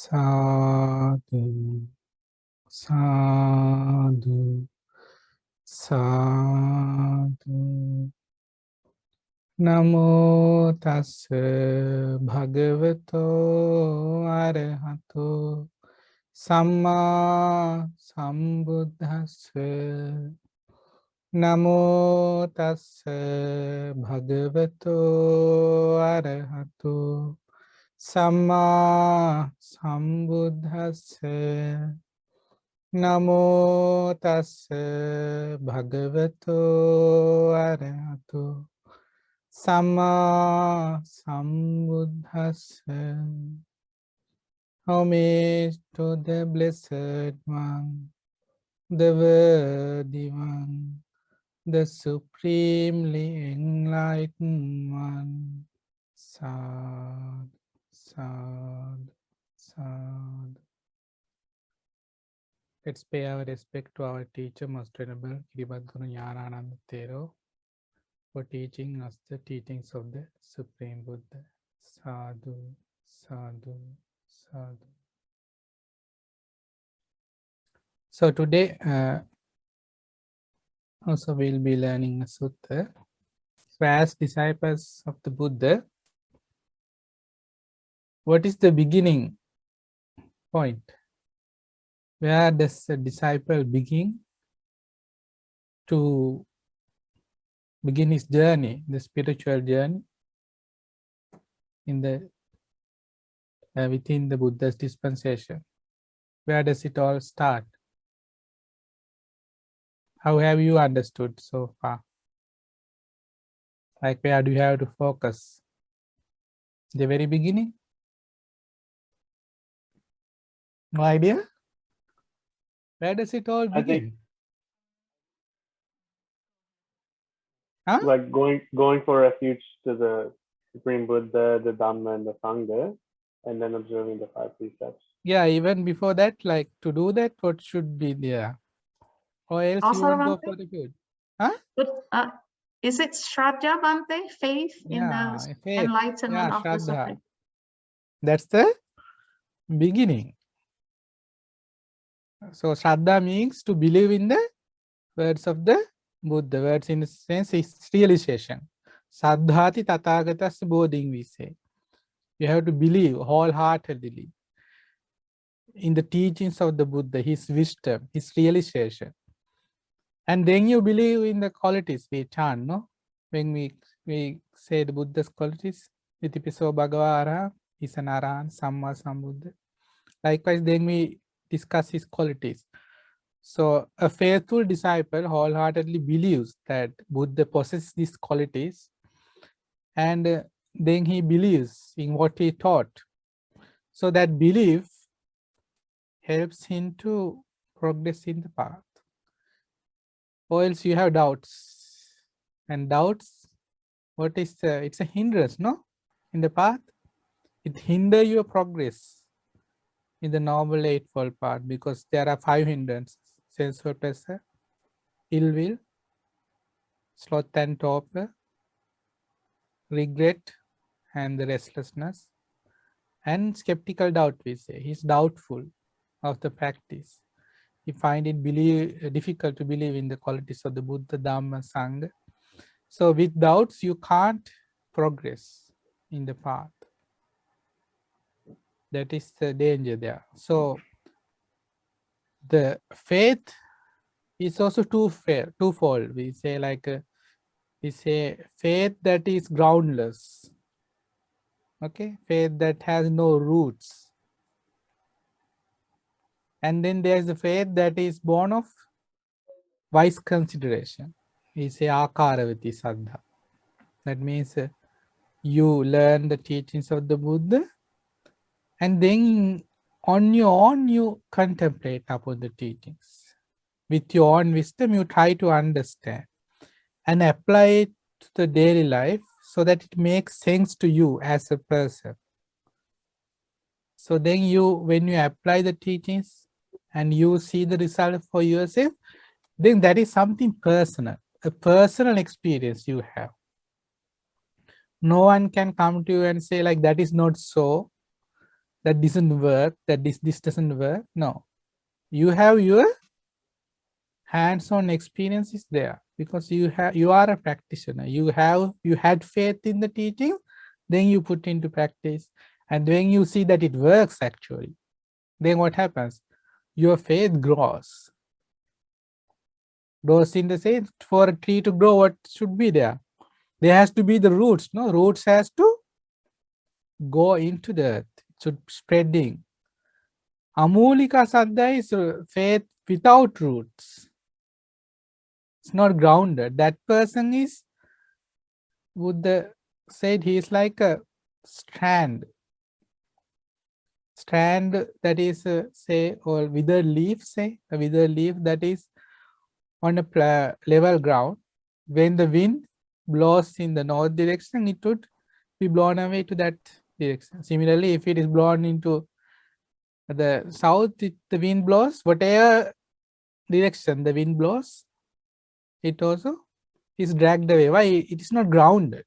Sadhu, sadhu, sadhu. Namo tassa bhagavato arahato samma sambuddhassa. Namo tassa bhagavato arahato samma sambuddhassa. Namo tassa bhagavato arahato samma sambuddhassa. Homage to the Blessed One, the Worthy One, the Supremely Enlightened One. Sadhu, sadhu, sadhu. Let's pay our respect to our teacher, Most Venerable Kiribati Guru Nyanananda Thero, for teaching us the teachings of the Supreme Buddha. Sadhu, sadhu, sadhu. So today also we'll be learning a sutta. So as disciples of the Buddha, what is the beginning point? Where does a disciple begin to begin his journey, the spiritual journey in the within the Buddha's dispensation? Where does it all start? How have you understood so far? Like, where do you have to focus? The very beginning? No idea? Where does it all begin? I think, huh? like going for refuge to the Supreme Buddha, the Dhamma, and the Sangha, and then observing the 5 precepts. Yeah, even before that, like to do that, what should be there? Or else Also, you won't go Bhante? for the good. Huh? But is it Shraddha, Bhante? Faith in the faith. enlightenment of the Shraddha. Supreme? That's the beginning. So Shraddha means to believe in the words of the Buddha. Words in the sense is realization. Saddhati tathagatas bodhing, we say. You have to believe wholeheartedly in the teachings of the Buddha, his wisdom, his realization. And then you believe in the qualities we chant, no? When we say the Buddha's qualities, Itipiso Bhagava Arahant, is an Arahant, Samma Sambuddha. Likewise, then we discuss his qualities. So a faithful disciple wholeheartedly believes that Buddha possesses these qualities, and then he believes in what he taught. So that belief helps him to progress in the path. Or else you have doubts. And doubts, what is it's a hindrance, no? In the path, it hinders your progress in the Noble Eightfold Path, because there are 5 hindrances: sensual pleasure, ill will, sloth and torpor, regret, and the restlessness, and skeptical doubt, we say. He's doubtful of the practice. He find it difficult to believe in the qualities of the Buddha, Dhamma, Sangha. So with doubts, you can't progress in the path. That is the danger there. So the faith is also twofold. We say we say faith that is groundless. Okay, faith that has no roots. And then there's the faith that is born of wise consideration. We say akaravati saddha. That means you learn the teachings of the Buddha, and then on your own you contemplate upon the teachings. With your own wisdom, you try to understand and apply it to the daily life so that it makes sense to you as a person. So then when you apply the teachings and you see the result for yourself, then that is something personal, a personal experience you have. No one can come to you and say like, that is not so. that doesn't work, that this doesn't work. No, you have your hands-on experience is there because you are a practitioner. You had faith in the teaching, then you put into practice, and when you see that it works actually, then what happens? Your faith grows. Grows in the sense, for a tree to grow, what should be there? There has to be the roots. No, roots has to go into the earth. It should spreading. Amulika Saddha is faith without roots. It's not grounded. That person is, Buddha said, he is like a strand that is say, or withered leaf, say a withered leaf that is on a level ground. When the wind blows in the north direction, it would be blown away to that direction. Similarly, if it is blown into the south, the wind blows, whatever direction the wind blows, it also is dragged away. Why? It is not grounded.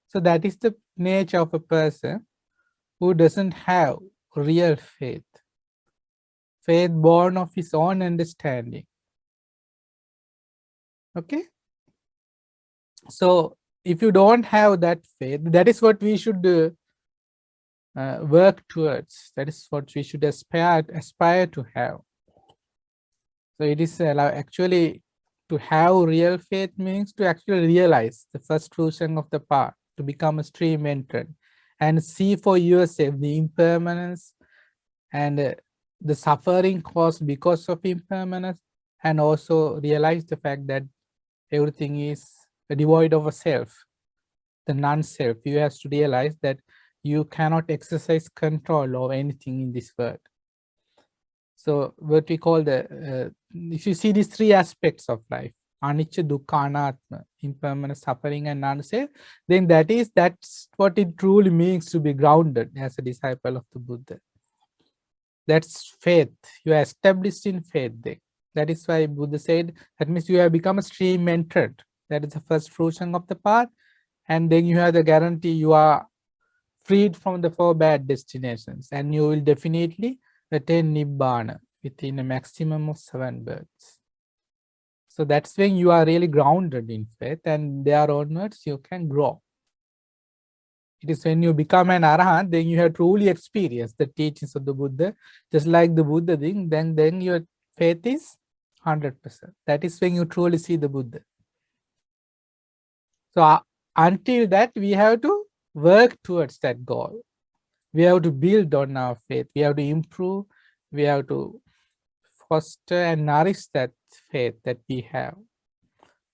So that is the nature of a person who doesn't have real faith. Faith born of his own understanding. Okay? So if you don't have that faith, that is what we should work towards. That is what we should aspire to have. So it is actually to have real faith means to actually realize the first fruition of the path, to become a stream entered and see for yourself the impermanence and the suffering caused because of impermanence, and also realize the fact that everything is devoid of a self, the non-self. You have to realize that you cannot exercise control over anything in this world. So what we call the, if you see these three aspects of life, anicca, dukkha, anattma, impermanent, suffering and non-self, then that's what it truly means to be grounded as a disciple of the Buddha. That's faith. You are established in faith there. That is why Buddha said, that means you have become a stream entered. That is the first fruition of the path. And then you have the guarantee you are freed from the 4 bad destinations, and you will definitely attain Nibbana within a maximum of 7 births. So that's when you are really grounded in faith, and there onwards you can grow. It is when you become an Arahant, then you have truly experienced the teachings of the Buddha, just like the Buddha thing, then your faith is 100%. That is when you truly see the Buddha. So until that, we have to work towards that goal. We have to build on our faith. We have to improve. We have to foster and nourish that faith that we have.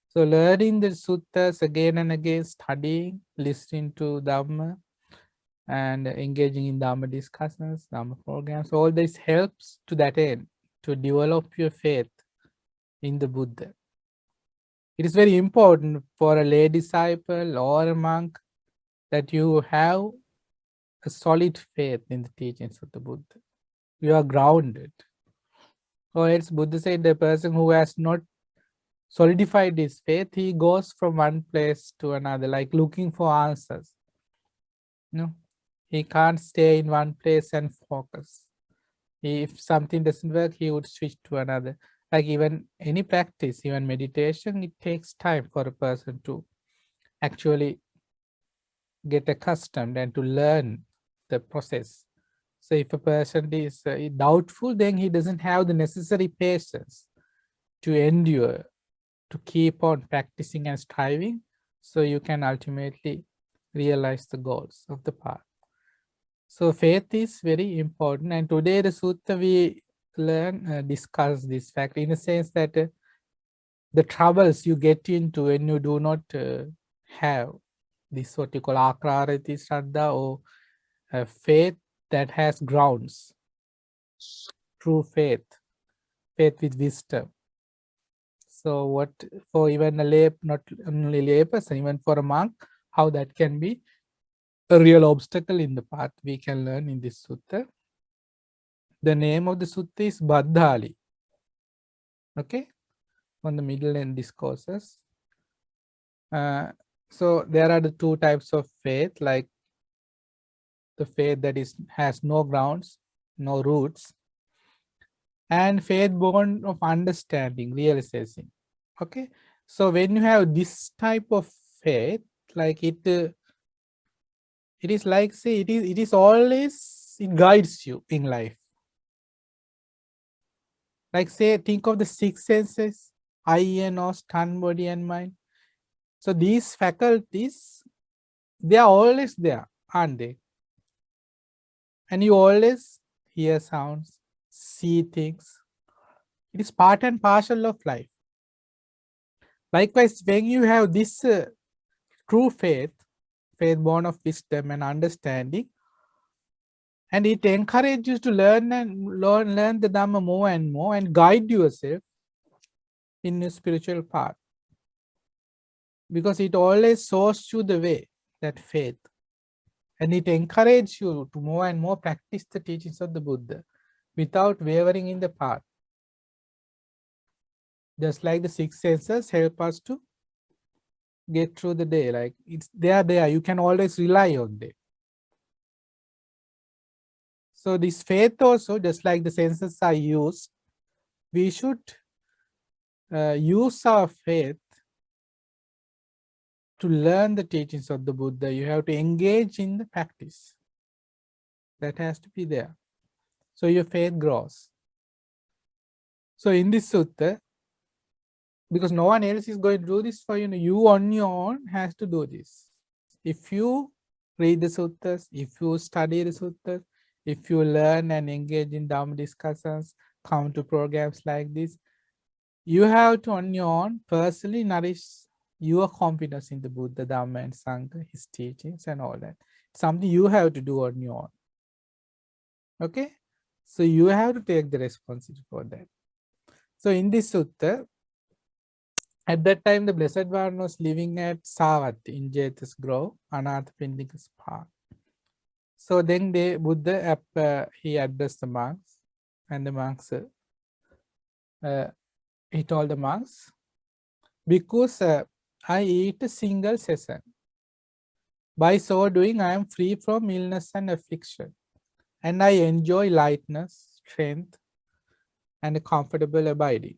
So learning the suttas again and again, studying, listening to Dhamma, and engaging in Dhamma discussions, Dhamma programs, all this helps to that end, to develop your faith in the Buddha. It is very important for a lay disciple or a monk that you have a solid faith in the teachings of the Buddha. You are grounded. Or else Buddha said the person who has not solidified his faith, he goes from one place to another, like looking for answers. No, he can't stay in one place and focus. If something doesn't work, he would switch to another. Like even any practice, even meditation, it takes time for a person to actually get accustomed and to learn the process. So if a person is doubtful, then he doesn't have the necessary patience to endure, to keep on practicing and striving, so you can ultimately realize the goals of the path. So faith is very important, and today the sutta we discuss this fact in a sense that the troubles you get into when you do not have this what you call akrarati saddha, or faith that has grounds, true faith with wisdom. So what for even a lay, not only lay person, even for a monk, how that can be a real obstacle in the path, we can learn in this sutta. The name of the sutta is Bhaddāli. Okay, on the middle and discourses. So there are the 2 types of faith, like the faith that has no grounds, no roots, and faith born of understanding, realization. Okay, so when you have this type of faith, like it is like, say, it is always, it guides you in life. Like, say, think of the six senses: eye and nose, tongue, body, and mind. So these faculties, they are always there, aren't they? And you always hear sounds, see things. It is part and parcel of life. Likewise, when you have this true faith, faith born of wisdom and understanding, and it encourages you to learn and learn the Dhamma more and more and guide yourself in your spiritual path. Because it always shows you the way, that faith. And it encourages you to more and more practice the teachings of the Buddha without wavering in the path. Just like the six senses help us to get through the day. Like, it's there. You can always rely on them. So this faith also, just like the senses are used, we should use our faith to learn the teachings of the Buddha. You have to engage in the practice. That has to be there. So your faith grows. So in this sutta, because no one else is going to do this for you, you on your own has to do this. If you read the suttas, if you study the suttas, if you learn and engage in Dhamma discussions, come to programs like this, you have to on your own personally nourish your confidence in the Buddha, Dhamma and Sangha, his teachings and all that. It's something you have to do on your own. Okay? So you have to take the responsibility for that. So in this sutta, at that time the Blessed One was living at Savatthi in Jethas Grove, Anathapindika's park. So then Buddha, he addressed the monks, and the monks, he told the monks, because I eat a single session. By so doing, I am free from illness and affliction, and I enjoy lightness, strength, and a comfortable abiding.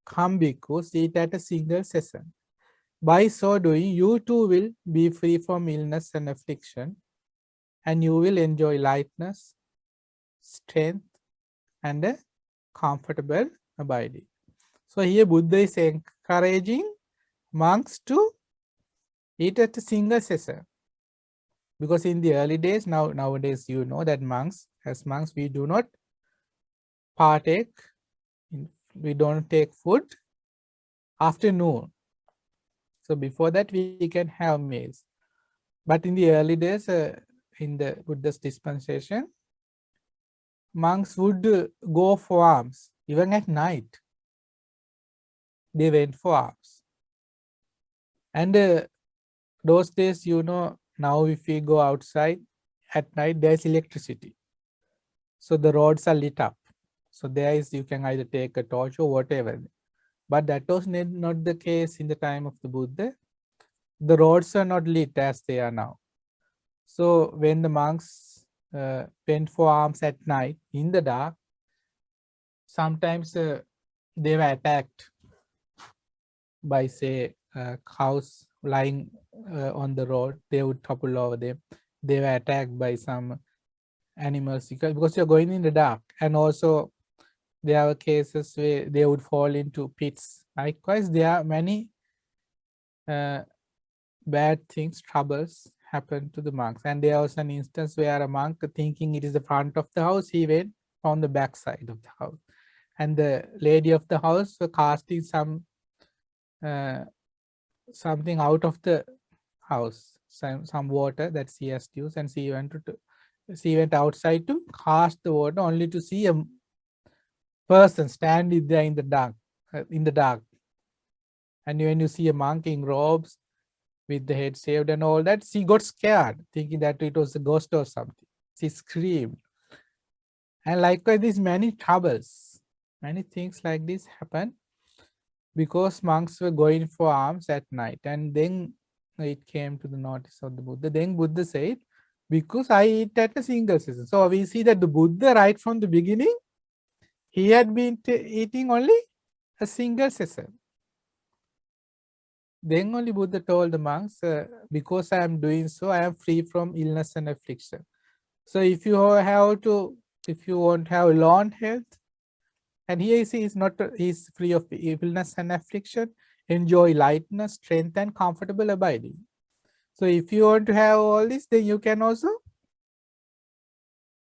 Come, bhikkhus, eat at a single session. By so doing, you too will be free from illness and affliction, and you will enjoy lightness, strength, and a comfortable abiding. So here Buddha is encouraging monks to eat at a single session. Because in the early days, nowadays you know that as monks, we do not partake, we don't take food after noon. So before that we can have meals. But in the early days, in the Buddha's dispensation, monks would go for alms. Even at night, they went for alms. And those days, now if we go outside at night, there's electricity. So the roads are lit up. So you can either take a torch or whatever. But that was not the case in the time of the Buddha. The roads are not lit as they are now. So when the monks went for alms at night in the dark, sometimes they were attacked by, say, cows lying on the road. They would topple over them. They were attacked by some animals because you're going in the dark. And also there are cases where they would fall into pits. Likewise, there are many bad things, troubles happen to the monks. And there was an instance where a monk, thinking it is the front of the house, he went on the back side of the house. And the lady of the house was casting something out of the house, some water that she has to use, and she went outside to cast the water, only to see a person standing there in the dark. And when you see a monk in robes with the head shaved and all that, she got scared, thinking that it was a ghost or something. She screamed. And likewise, these many troubles, many things like this happen because monks were going for alms at night. And then it came to the notice of the Buddha. Then Buddha said, because I eat at a single season. So we see that the Buddha, right from the beginning, he had been eating only a single session. Then only Buddha told the monks, because I am doing so, I am free from illness and affliction. So if you want to have long health, and here you see he's free of illness and affliction, enjoy lightness, strength, and comfortable abiding. So if you want to have all this, then you can also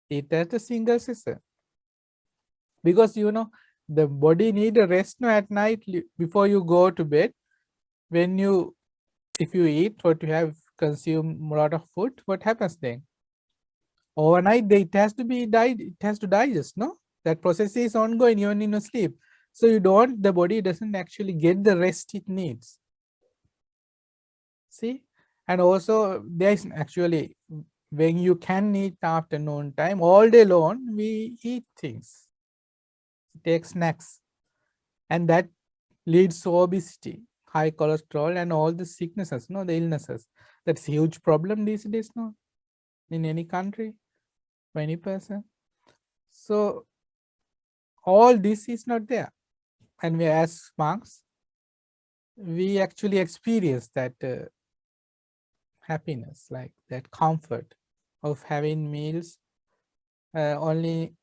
eat at a single session. Because the body need a rest at night before you go to bed. If you eat or to have consume a lot of food, what happens then? Overnight, it has to digest, no? That process is ongoing even in your sleep. So the body doesn't actually get the rest it needs. See? And also there is actually, when you can eat afternoon time, all day long, we eat things, take snacks, and that leads to obesity, high cholesterol, and all the sicknesses, the illnesses. That's a huge problem these days, no? In any country, for any person. So all this is not there. And we, as monks, we actually experience that happiness, like that comfort of having meals only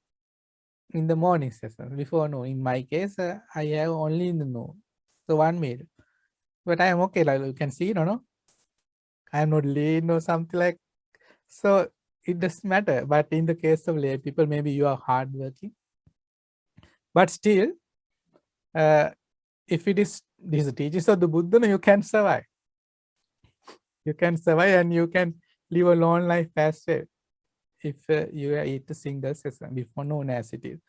in the morning session, before noon. In my case, I have only in the noon, so one meal. But I am okay, like you can see, no, I am not lean or something like. So it doesn't matter. But in the case of lay people, maybe you are hardworking. But still, if this is the teachings of the Buddha, you can survive. You can survive and you can live a long life as well if you eat a single session before noon as it is.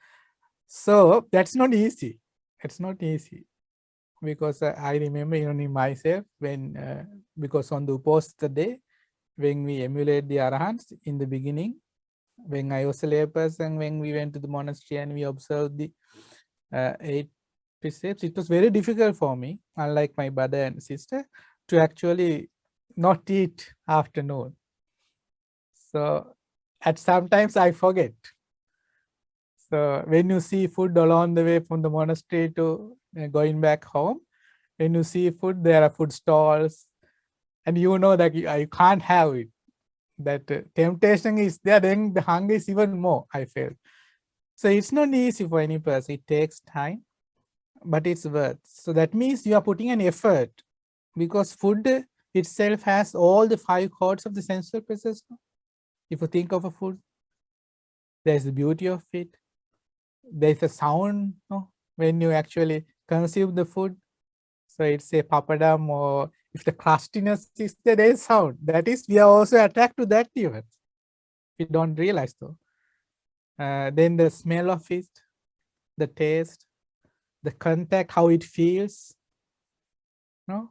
So that's not easy. It's not easy, because I remember even myself when because on the Uposatha day, when we emulate the Arahants in the beginning, when I was a layperson, when we went to the monastery and we observed the 8 precepts, it was very difficult for me, unlike my brother and sister, to actually not eat afternoon. So at sometimes I forget. So when you see food along the way from the monastery to going back home, when you see food, there are food stalls, and you know that you can't have it. That temptation is there, then the hunger is even more, I feel. So it's not easy for any person. It takes time, but it's worth. So that means you are putting an effort, because food itself has all the 5 chords of the sensual pleasures. If you think of a food, there's the beauty of it. There's a sound, when you actually consume the food. So it's a papadam, or if the crustiness is there, there is sound. That is, we are also attracted to that even. We don't realize though. Then the smell of it, the taste, the contact, how it feels. No?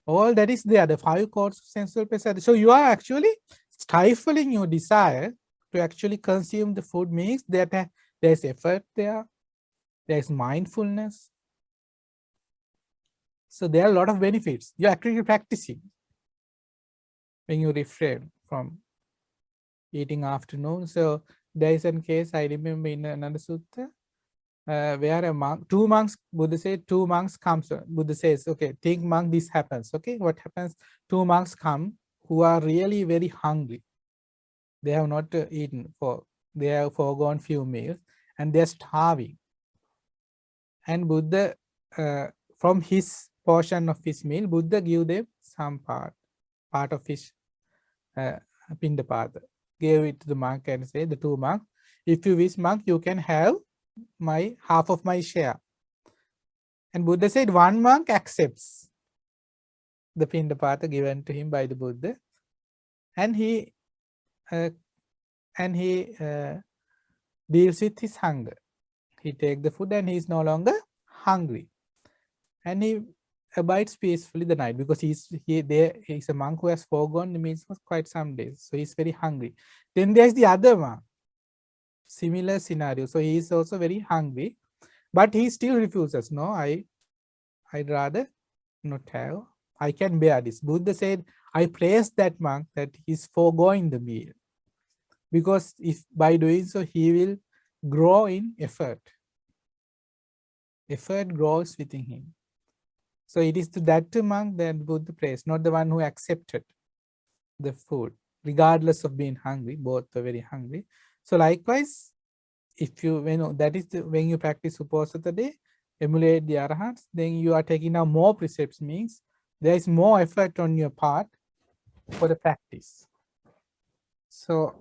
All that is there, the 5 chords of sensual pleasure. So you are actually stifling your desire to actually consume the food, means that there's effort there, there's mindfulness. So there are a lot of benefits. You're actually practicing when you refrain from eating afternoon. So there is a case I remember in another sutta, where a monk, 2 monks, Buddha said, 2 monks comes. Buddha says, okay, think monk, this happens. Okay, what happens? 2 monks come who are really very hungry. They have not eaten they have foregone few meals, and they're starving. And Buddha, from his portion of his meal, Buddha give them some part of his pindapata, gave it to the monk and say, the 2 monks, if you wish, monk, you can have half of my share. And Buddha said, 1 monk accepts the pindapata given to him by the Buddha, and he deals with his hunger. He takes the food and he is no longer hungry, and he abides peacefully the night, because he's a monk who has foregone the meals for quite some days, so he's very hungry. Then there's the other monk, similar scenario. So he is also very hungry, but he still refuses. No, I'd rather not have. I can bear this. Buddha said, I praise that monk that he's foregoing the meal. Because if by doing so, he will grow in effort. Effort grows within him. So it is to that monk that Buddha praised, not the one who accepted the food, regardless of being hungry. Both were very hungry. So likewise, if you, that is when you practice Uposatha day, emulate the Arahants, then you are taking now more precepts, means there is more effort on your part for the practice. So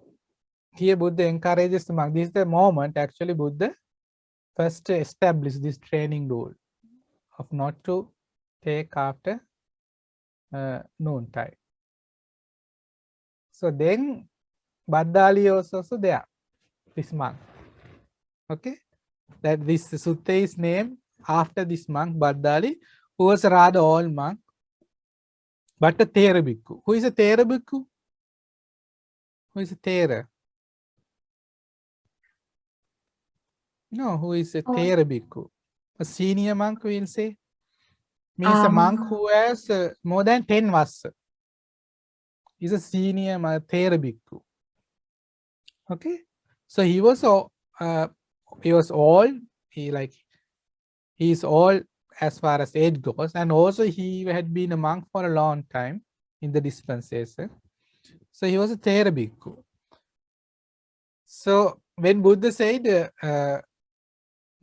here Buddha encourages the monk. This is the moment actually Buddha first established this training rule of not to take after noon time. So then Bhaddāli was also there, this monk. Okay, that this sutta is named after this monk Bhaddāli, who was a rather old monk, but a Thera bhikkhu. Who is a Thera bhikkhu? Who is a Thera? No, who is a Thera bhikkhu? A senior monk, we will say. Means a monk who has more than 10 vassa. Is a senior Thera bhikkhu. Okay, so he was old. He is old as far as age goes, and also he had been a monk for a long time in the dispensation. So he was a Thera bhikkhu. So when Buddha said,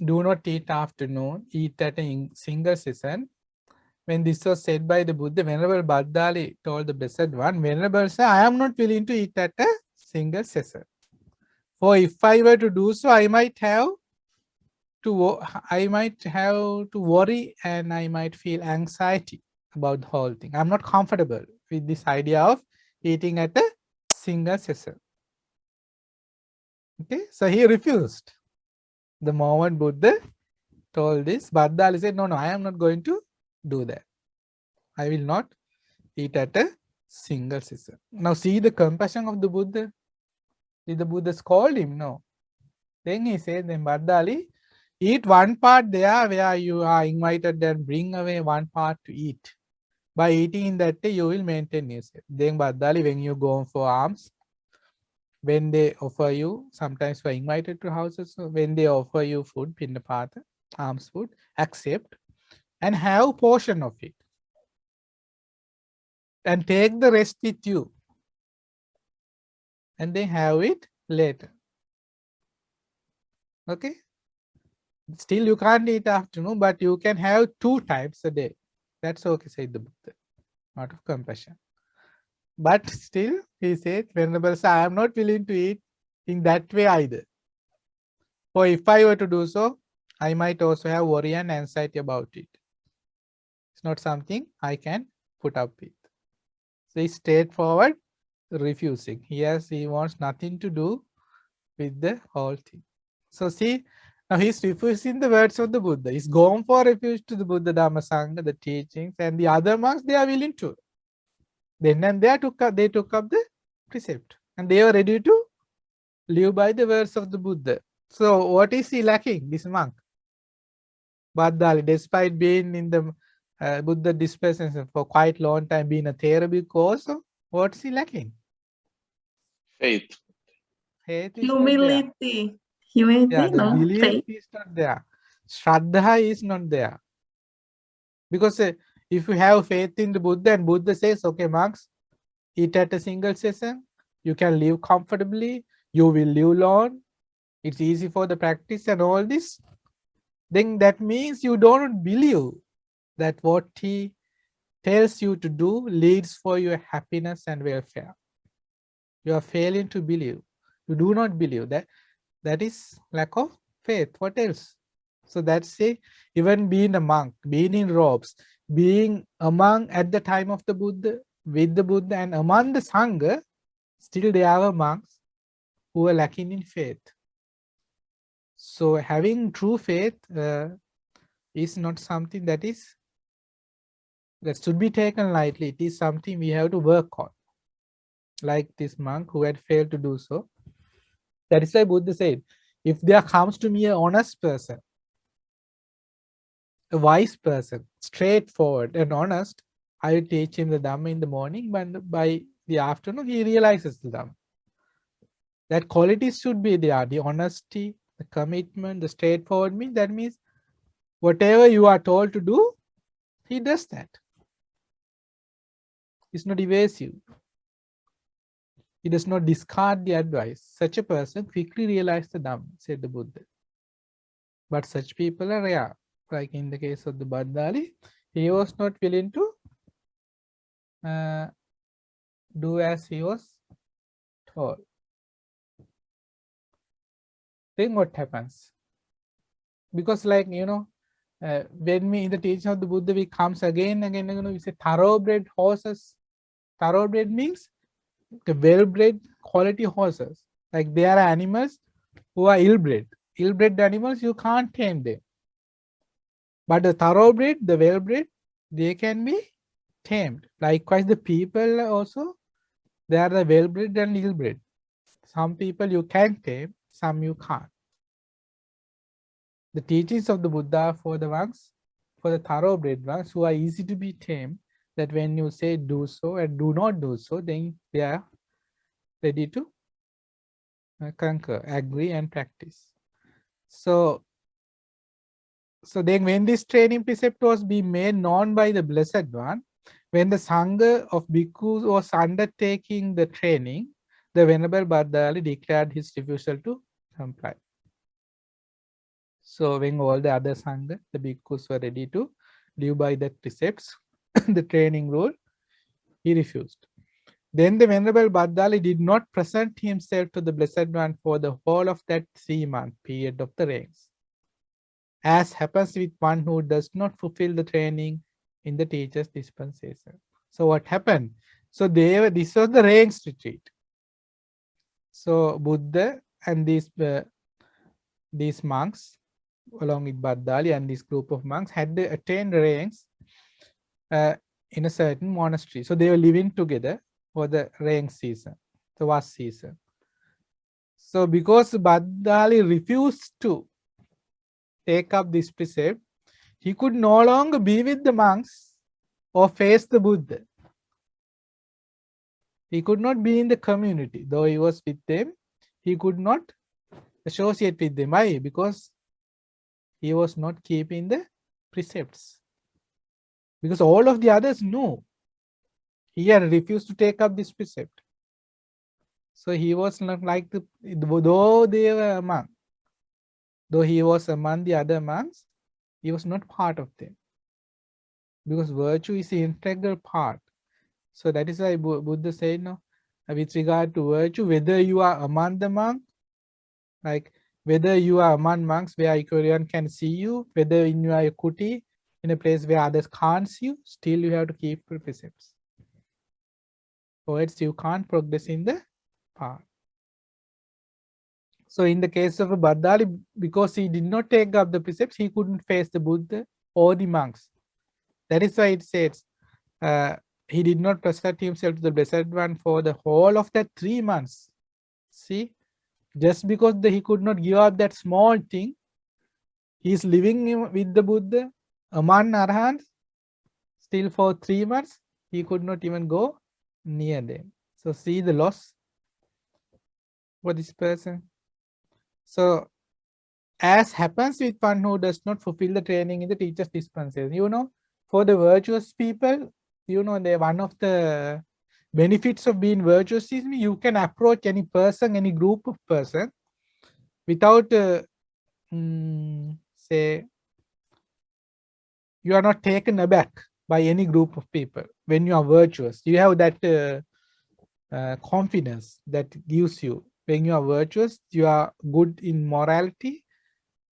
do not eat afternoon, eat at a single session, when this was said by the Buddha, Venerable Bhaddāli told the Blessed One, Venerable Sir, I am not willing to eat at a single session. For if I were to do so, I might have to worry and I might feel anxiety about the whole thing. I'm not comfortable with this idea of eating at a single session. Okay, so he refused. The moment Buddha told this, Bhaddāli said, no, I am not going to do that. I will not eat at a single session. Now see the compassion of the Buddha. Did the Buddha scold him? No. Then he said, then Bhaddāli, eat one part there where you are invited and bring away one part to eat. By eating in that day, you will maintain yourself. Then Bhaddāli, when you go for alms, when they offer you, sometimes you are invited to houses, so when they offer you food, pinnapata, alms food, accept and have a portion of it. And take the rest with you. And then have it later. Okay? Still you can't eat afternoon, but you can have 2 times a day. That's okay, said the Buddha, out of compassion. But still, he said, Venerable Sir, I am not willing to eat in that way either. For if I were to do so, I might also have worry and anxiety about it. It's not something I can put up with. So he's straightforward, refusing. He wants nothing to do with the whole thing. So see, now he's refusing the words of the Buddha. He's gone for refuge to the Buddha Dhamma Sangha, the teachings, and the other monks, they are willing to. Then and there they took up the precept. And they were ready to live by the words of the Buddha. So what is he lacking, this monk? Bhaddāli, despite being in the Buddha dispensation for quite long time, being a Thera bhikkhu also, what's he lacking? Faith. Faith is Humility. the No, belief faith. is not there. Saddha is not there. Because if you have faith in the Buddha and Buddha says, okay, monks, eat at a single session, you can live comfortably, you will live long, it's easy for the practice and all this, then that means you don't believe that what he tells you to do leads for your happiness and welfare. You are failing to believe. You do not believe that. That is lack of faith. What else? So that's it. Even being a monk, being in robes, being among at the time of the Buddha, with the Buddha and among the Sangha, still there are monks who are lacking in faith. So having true faith is not something that should be taken lightly. It is something we have to work on. Like this monk who had failed to do so. That is why Buddha said, if there comes to me an honest person, a wise person, straightforward and honest, I teach him the Dhamma in the morning, but by the afternoon, he realizes the Dhamma. That qualities should be there, the honesty, the commitment, the straightforward means, that means whatever you are told to do, he does that. It's not evasive. He does not discard the advice. Such a person quickly realizes the Dhamma, said the Buddha. But such people are rare. Like in the case of the Bhaddāli, he was not willing to do as he was told. Then what happens? Because like, when we in the teaching of the Buddha, we comes again and again, we say thoroughbred horses. Thoroughbred means the well-bred quality horses. Like there are animals who are ill-bred. Ill-bred animals, you can't tame them. But the thoroughbred, the well-bred, they can be tamed. Likewise, the people also, they are the well-bred and ill-bred. Some people you can tame, some you can't. The teachings of the Buddha for the ones, for the thoroughbred ones who are easy to be tamed, that when you say do so and do not do so, then they are ready to conquer, agree and practice. So then when this training precept was being made known by the Blessed One, when the Sangha of Bhikkhus was undertaking the training, the Venerable Bhaddāli declared his refusal to comply. So when all the other Sangha, the Bhikkhus were ready to live by the precepts, the training rule, he refused. Then the Venerable Bhaddāli did not present himself to the Blessed One for the whole of that 3-month period of the reigns, as happens with one who does not fulfill the training in the teacher's dispensation. So what happened? So this was the reigns retreat. So Buddha and these monks, along with Bhaddāli and this group of monks, had attained reigns in a certain monastery. So they were living together for the rain season, the vast season. So because Bhaddāli refused to take up this precept, he could no longer be with the monks or face the Buddha. He could not be in the community. Though he was with them, he could not associate with them. Why? Because he was not keeping the precepts. Because all of the others knew he had refused to take up this precept. So he was not like though they were a monk, though he was among the other monks, he was not part of them. Because virtue is an integral part. So that is why Buddha said, no, with regard to virtue, whether you are among the monks, like whether you are among monks where everyone can see you, whether in your kuti, in a place where others can't see you, still you have to keep the precepts. Or else you can't progress in the path. So in the case of Bhaddāli, because he did not take up the precepts, he couldn't face the Buddha or the monks. That is why it says, he did not present himself to the Blessed One for the whole of that 3 months. See, just because he could not give up that small thing, he is living with the Buddha among Arhants, still for 3 months, he could not even go near them. So see the loss for this person. So as happens with one who does not fulfill the training in the teacher's dispensation, for the virtuous people, one of the benefits of being virtuous is you can approach any person, any group of person without, say, you are not taken aback by any group of people. When you are virtuous, you have that confidence that gives you. When you are virtuous, you are good in morality,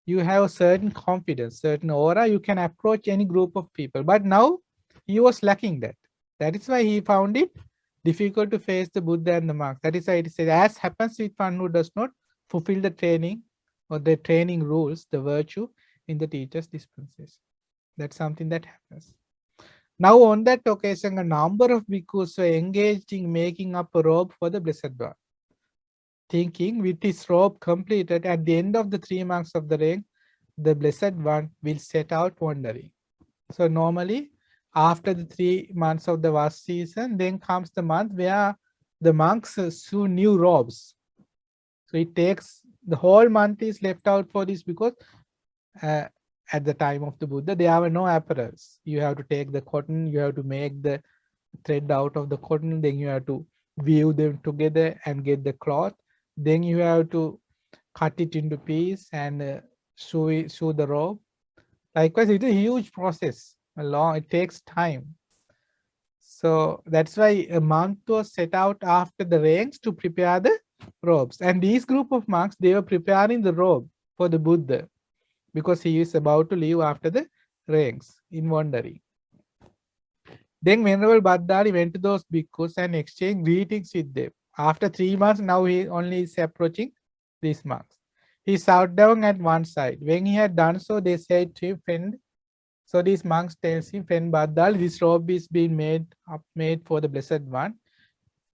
you have a certain confidence, certain aura, you can approach any group of people. But now he was lacking that. That is why he found it difficult to face the Buddha and the monks. That is why it says, as happens with one who does not fulfill the training or the training rules, the virtue in the teacher's dispensation. That's something that happens. Now on that occasion, a number of bhikkhus were engaged in making up a robe for the Blessed One. Thinking with his robe completed, at the end of the 3 months of the reign, the Blessed One will set out wandering. So normally, after the 3 months of the vast season, then comes the month where the monks sew new robes. So it takes the whole month is left out for this because uh, at the time of the Buddha, there were no apparels. You have to take the cotton, you have to make the thread out of the cotton, then you have to weave them together and get the cloth. Then you have to cut it into pieces and sew the robe. Likewise, it's a huge process. It takes time. So that's why a month was set out after the rains to prepare the robes. And these group of monks, they were preparing the robe for the Buddha because he is about to leave after the rains in wandering. Then Venerable Bhaddāli went to those bhikkhus and exchanged greetings with them. After 3 months, now he only is approaching these monks. He sat down at one side. When he had done so, they said to him, friend, so these monks tells him, friend Bhaddāli, this robe is being made for the Blessed One.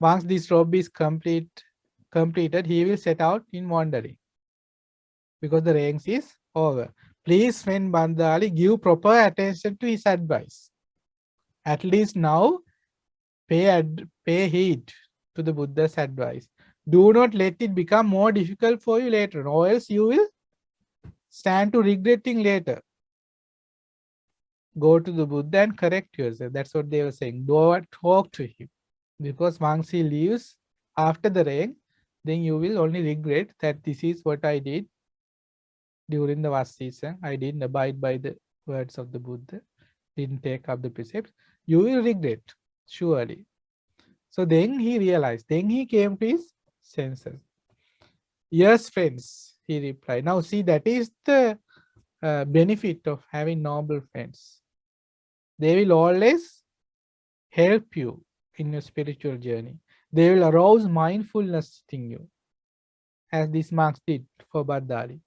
Once this robe is completed, he will set out in wandering because the rains is over. Please, friend Bhaddāli, give proper attention to his advice. At least now, pay heed to the Buddha's advice. Do not let it become more difficult for you later, or else you will stand to regretting later. Go to the Buddha and correct yourself. That's what they were saying. Don't talk to him. Because once he leaves after the rain, then you will only regret that this is what I did during the vast season. I didn't abide by the words of the Buddha, didn't take up the precepts. You will regret, surely. So then he realized, then he came to his senses. Yes, friends, he replied. Now see, that is the benefit of having noble friends. They will always help you in your spiritual journey. They will arouse mindfulness in you, as these monks did for Bhaddāli.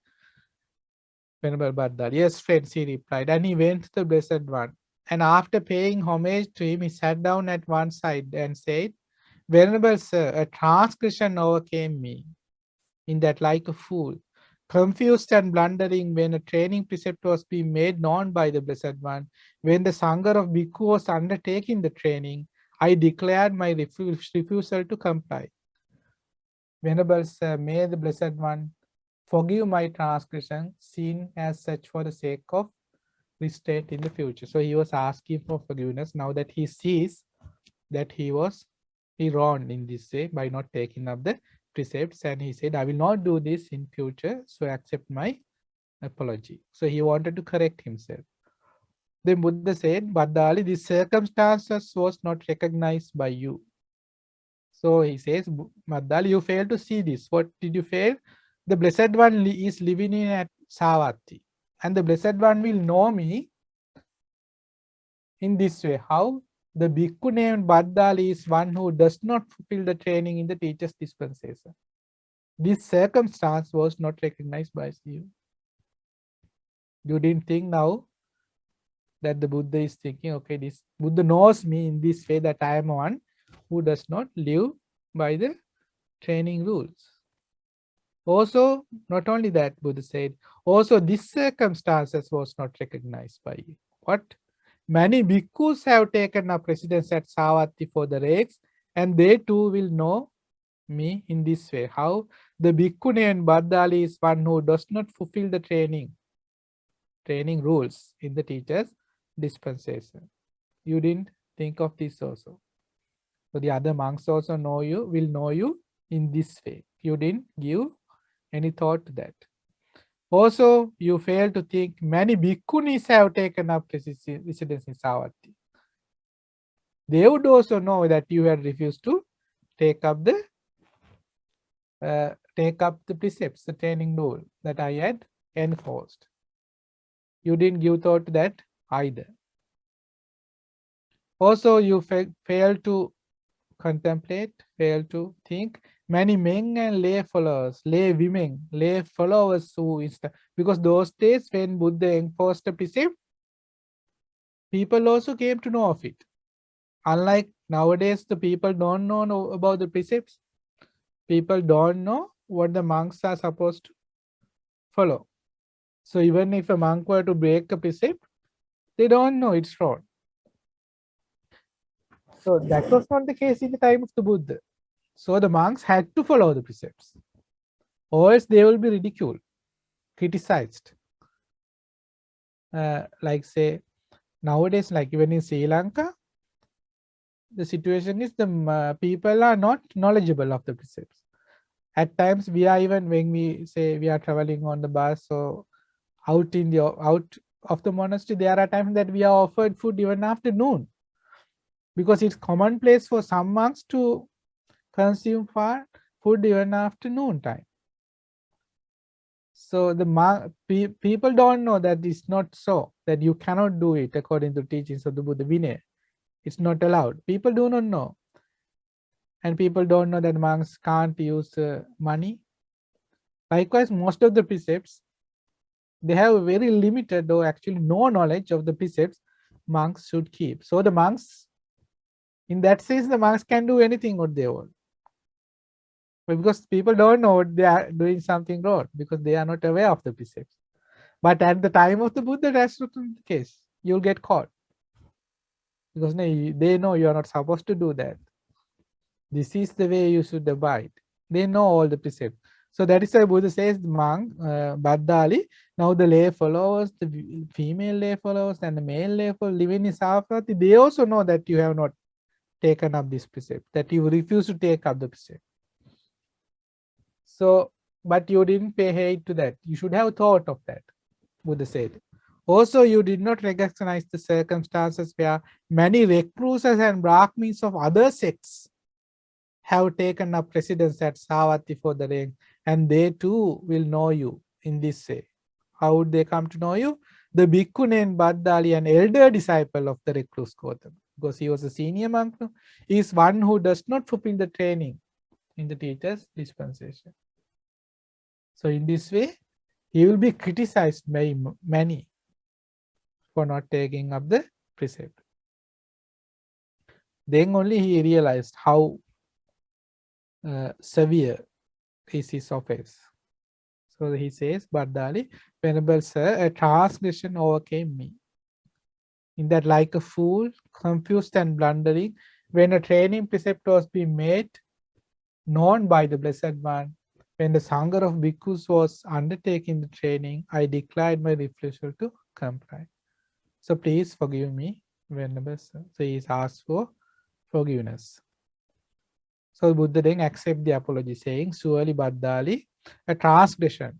Venerable Bhaddāli. Yes, friends, he replied, and he went to the Blessed One. And after paying homage to him, he sat down at one side and said, Venerable Sir, a transgression overcame me, in that like a fool, confused and blundering when a training precept was being made known by the Blessed One, when the Sangha of Bhikkhu was undertaking the training, I declared my refusal to comply. Venerable Sir, may the Blessed One forgive my transgression, seen as such for the sake of restraint in the future. So he was asking for forgiveness now that he sees that he wronged in this way by not taking up the precepts, and he said, I will not do this in future, so accept my apology. So he wanted to correct himself. Then Buddha said, Bhaddāli, this circumstances was not recognized by you. So he says, Bhaddāli, you failed to see this. What did you fail? The Blessed One is living in at Savatthi, and the Blessed One will know me in this way. How? The bhikkhu named Bhaddāli is one who does not fulfill the training in the teacher's dispensation. This circumstance was not recognized by you. You didn't think now that the Buddha is thinking, okay, this Buddha knows me in this way that I am one who does not live by the training rules. Also, not only that, Buddha said, also this circumstances was not recognized by you. What? Many bhikkhus have taken up residence at Savatthi for the rakes, and they too will know me in this way. How? The bhikkhu named Bhaddāli is one who does not fulfill the training rules in the teacher's dispensation. You didn't think of this also. So the other monks also will know you in this way. You didn't give any thought to that. Also, you fail to think many bhikkhunis have taken up residence in Savatthi. They would also know that you had refused to take up the precepts, the training rule that I had enforced. You didn't give thought to that either. Also, you fail to contemplate, fail to think. Many men and lay followers, lay women, lay followers who because those days when Buddha enforced a precept, people also came to know of it. Unlike nowadays, the people don't know about the precepts. People don't know what the monks are supposed to follow. So even if a monk were to break a precept, they don't know it's wrong. So that was not the case in the time of the Buddha. So the monks had to follow the precepts, or else they will be ridiculed, criticized. Like say nowadays, like even in Sri Lanka, the situation is the people are not knowledgeable of the precepts. At times we are, even when we say we are traveling on the bus or out of the monastery, there are times that we are offered food even after noon, because it's commonplace for some monks to consume food even after noon time. So the people don't know that it's not so, that you cannot do it according to teachings of the Buddha Vinaya. It's not allowed. People do not know. And people don't know that monks can't use money. Likewise, most of the precepts, they have very limited or actually no knowledge of the precepts monks should keep. So the monks, in that sense, the monks can do anything what they want. But because people don't know they are doing something wrong, because they are not aware of the precepts. But at the time of the Buddha, that's not the case. You'll get caught. Because they know you are not supposed to do that. This is the way you should abide. They know all the precepts. So that is why Buddha says, monk, Bhaddāli, now the lay followers, the female lay followers and the male lay followers living in Savatthi, they also know that you have not taken up this precept, that you refuse to take up the precept. So, but you didn't pay heed to that. You should have thought of that, Buddha said. Also, you did not recognize the circumstances where many recluses and Brahmins of other sects have taken up residence at Savatthi for the rank, and they too will know you in this way. How would they come to know you? The bhikkhu named Bhaddāli, an elder disciple of the recluse Gautama, because he was a senior monk, is one who does not fulfill the training in the teacher's dispensation. So in this way, he will be criticized by many for not taking up the precept. Then only he realized how severe is his offense. So he says, Bhaddāli, Venerable Sir, a transgression overcame me. In that, like a fool, confused and blundering, when a training precept was being made known by the Blessed One, when the Sangha of Bhikkhus was undertaking the training, I declared my refusal to comply. So please forgive me, Venerable Sir. So he asked for forgiveness. So Buddha then accepted the apology, saying, surely Bhaddāli, a transgression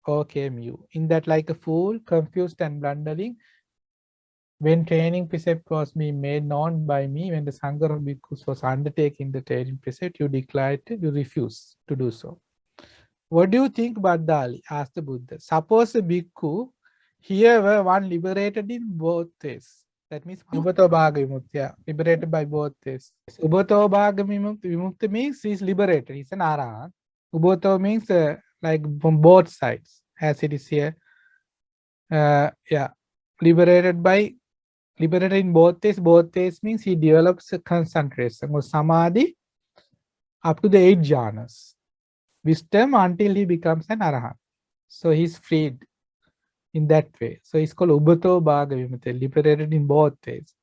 overcame you. In that, like a fool, confused and blundering, when training precept was being made known by me, when the Sangha of Bhikkhus was undertaking the training precept, you declared you refuse to do so. What do you think, Bhaddāli? Asked the Buddha. Suppose a bhikkhu here were one liberated in both ways. That means Ubato Bhaga Vimukti, liberated by both ways. Ubato Bhaga Vimukti means he is liberated, he is an Arahant. Ubato means like from both sides, as it is here. Liberated in both ways. Both ways means he develops a concentration or samadhi up to the 8 jhanas. Wisdom until he becomes an Arahant. So he is freed in that way. So it's called Ubato Bhaga Vimukti, liberated in both ways.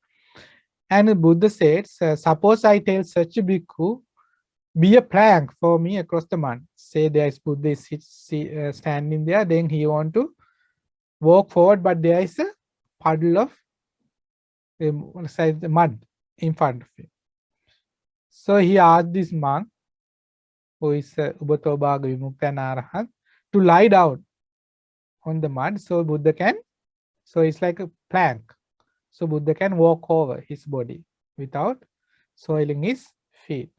And the Buddha says, suppose I tell such a bhikkhu, be a plank for me across the mud. Say there is Buddha is standing there, then he want to walk forward, but there is a puddle of mud in front of him. So he asked this monk, who is Ubato Bhaga Vimukta and Arahant, to lie down on the mud so Buddha can, so it's like a plank. So Buddha can walk over his body without soiling his feet.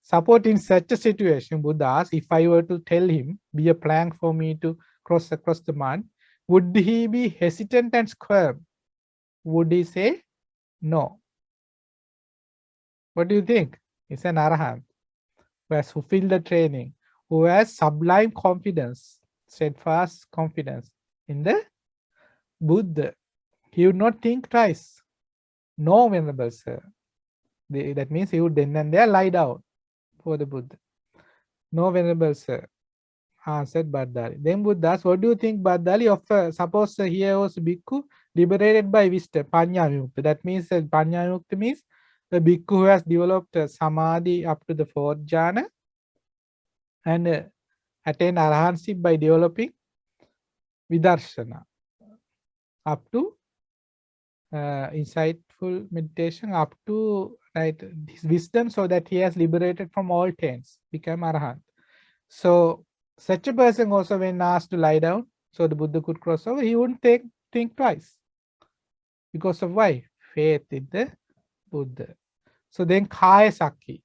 Suppose in such a situation, Buddha asked, if I were to tell him, be a plank for me to cross across the mud, would he be hesitant and squirm? Would he say no? What do you think? It's an Arahant who has fulfilled the training, who has sublime confidence, steadfast confidence in the Buddha. He would not think twice. No, Venerable Sir. That means he would then and there lie down for the Buddha. No, Venerable Sir, answered Bhaddāli. Then Buddha asked, what do you think, Bhaddāli, of suppose here was bhikkhu liberated by wisdom, Panya Vimukti. That means Panya Vimukti means a bhikkhu who has developed samadhi up to the fourth jhana and attained arahantship by developing vidarshana up to insightful meditation up to his wisdom, so that he has liberated from all taints, become arahant. So such a person also, when asked to lie down so the Buddha could cross over, he wouldn't think twice. Because of why? Faith in the Buddha. So then Kaya Sakhi.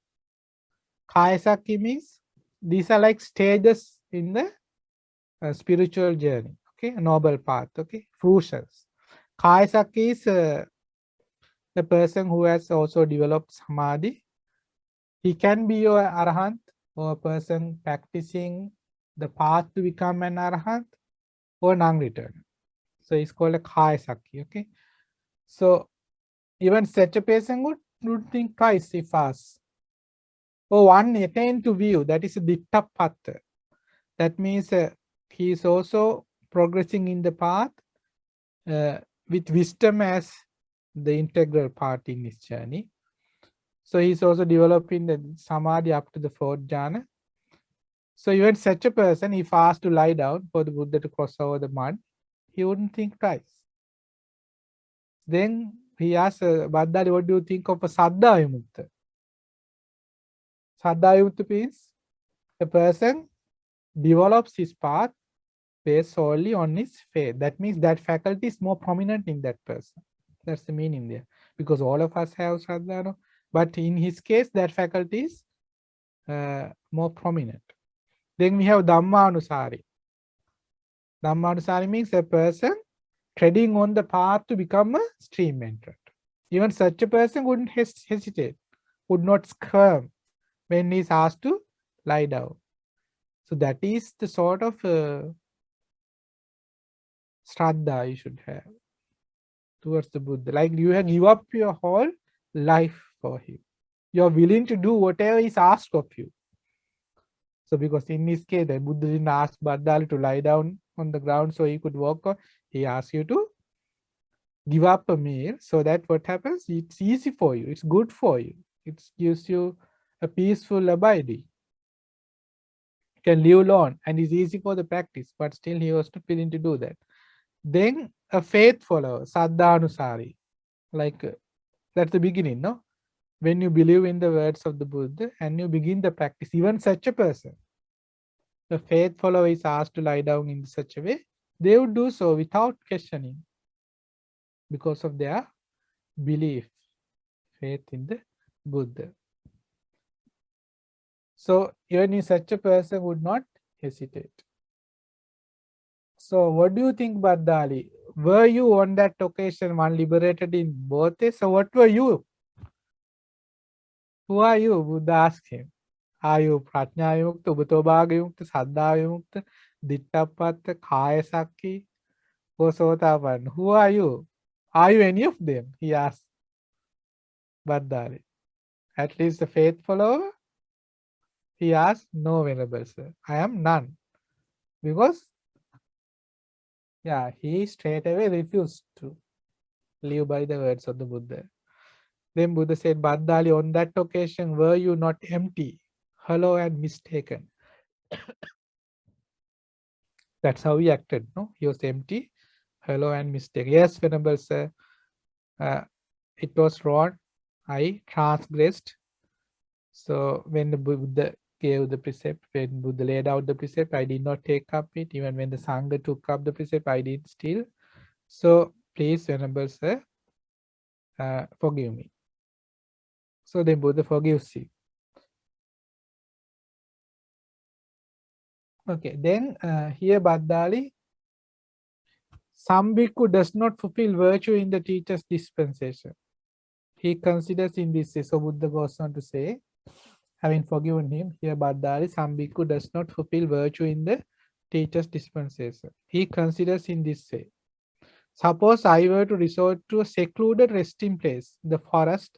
Kaya Sakhi means these are like stages in the spiritual journey. Okay, a noble path. Okay, fruitions. Kaya Sakhi is the person who has also developed samadhi. He can be your arahant or a person practicing the path to become an arahant or non-returner. So it's called a Kaya Sakhi. Okay, so even such a person would think twice if asked. Or one attain to view, that is a ditta patha. That means he is also progressing in the path with wisdom as the integral part in his journey. So he is also developing the samadhi up to the fourth jhana. So even such a person, if asked to lie down for the Buddha to cross over the mud, he wouldn't think twice. Then he asked Bhaddāli, what do you think of a Saddha vimukta? Saddha vimukta means a person develops his path based solely on his faith. That means that faculty is more prominent in that person. That's the meaning there. Because all of us have Saddha, no? But in his case, that faculty is more prominent. Then we have Dhammanusari. Dhammanusari means a person treading on the path to become a stream entrant. Even such a person wouldn't hesitate, would not squirm when he is asked to lie down. So that is the sort of Shraddha you should have towards the Buddha. Like you have give up your whole life for him. You are willing to do whatever is asked of you. So because in this case, the Buddha didn't ask Bhaddāli to lie down on the ground so he could walk on. He asked you to give up a meal, so that what happens? It's easy for you. It's good for you. It gives you a peaceful abiding. You can live long and it's easy for the practice, but still he was not willing to do that. Then a faith follower, Saddhanusari. Like that's the beginning, no? When you believe in the words of the Buddha and you begin the practice, even such a person, the faith follower is asked to lie down in such a way, they would do so without questioning because of their belief, faith in the Buddha. So even such a person would not hesitate. So what do you think, Bhaddāli? Were you on that occasion one liberated in both ways? So what were you? Who are you? Buddha asked him. Are you Prajñā Vimukta, Ubhatobhaga Vimukta, Saddha Vimukta, Dittapatta, Kaya Sakhi, or Sotapanna? Who are you? Are you any of them? He asked Bhaddāli. At least the faith follower? He asked, no, Venerable Sir, I am none. Because, he straight away refused to live by the words of the Buddha. Then Buddha said, Bhaddāli, on that occasion, were you not empty, hollow and mistaken? That's how he acted, no? He was empty, hollow and mistaken. Yes, Venerable Sir, it was wrong. I transgressed. So when the Buddha gave the precept, when Buddha laid out the precept, I did not take up it. Even when the Sangha took up the precept, I did still. So please, Venerable Sir, forgive me. So then Buddha forgives you. Okay, then here Bhaddāli, some bhikkhu does not fulfill virtue in the teacher's dispensation. He considers in this way, so Buddha goes on to say, having forgiven him, here Bhaddāli, some bhikkhu does not fulfill virtue in the teacher's dispensation. He considers in this way. Suppose I were to resort to a secluded resting place, the forest,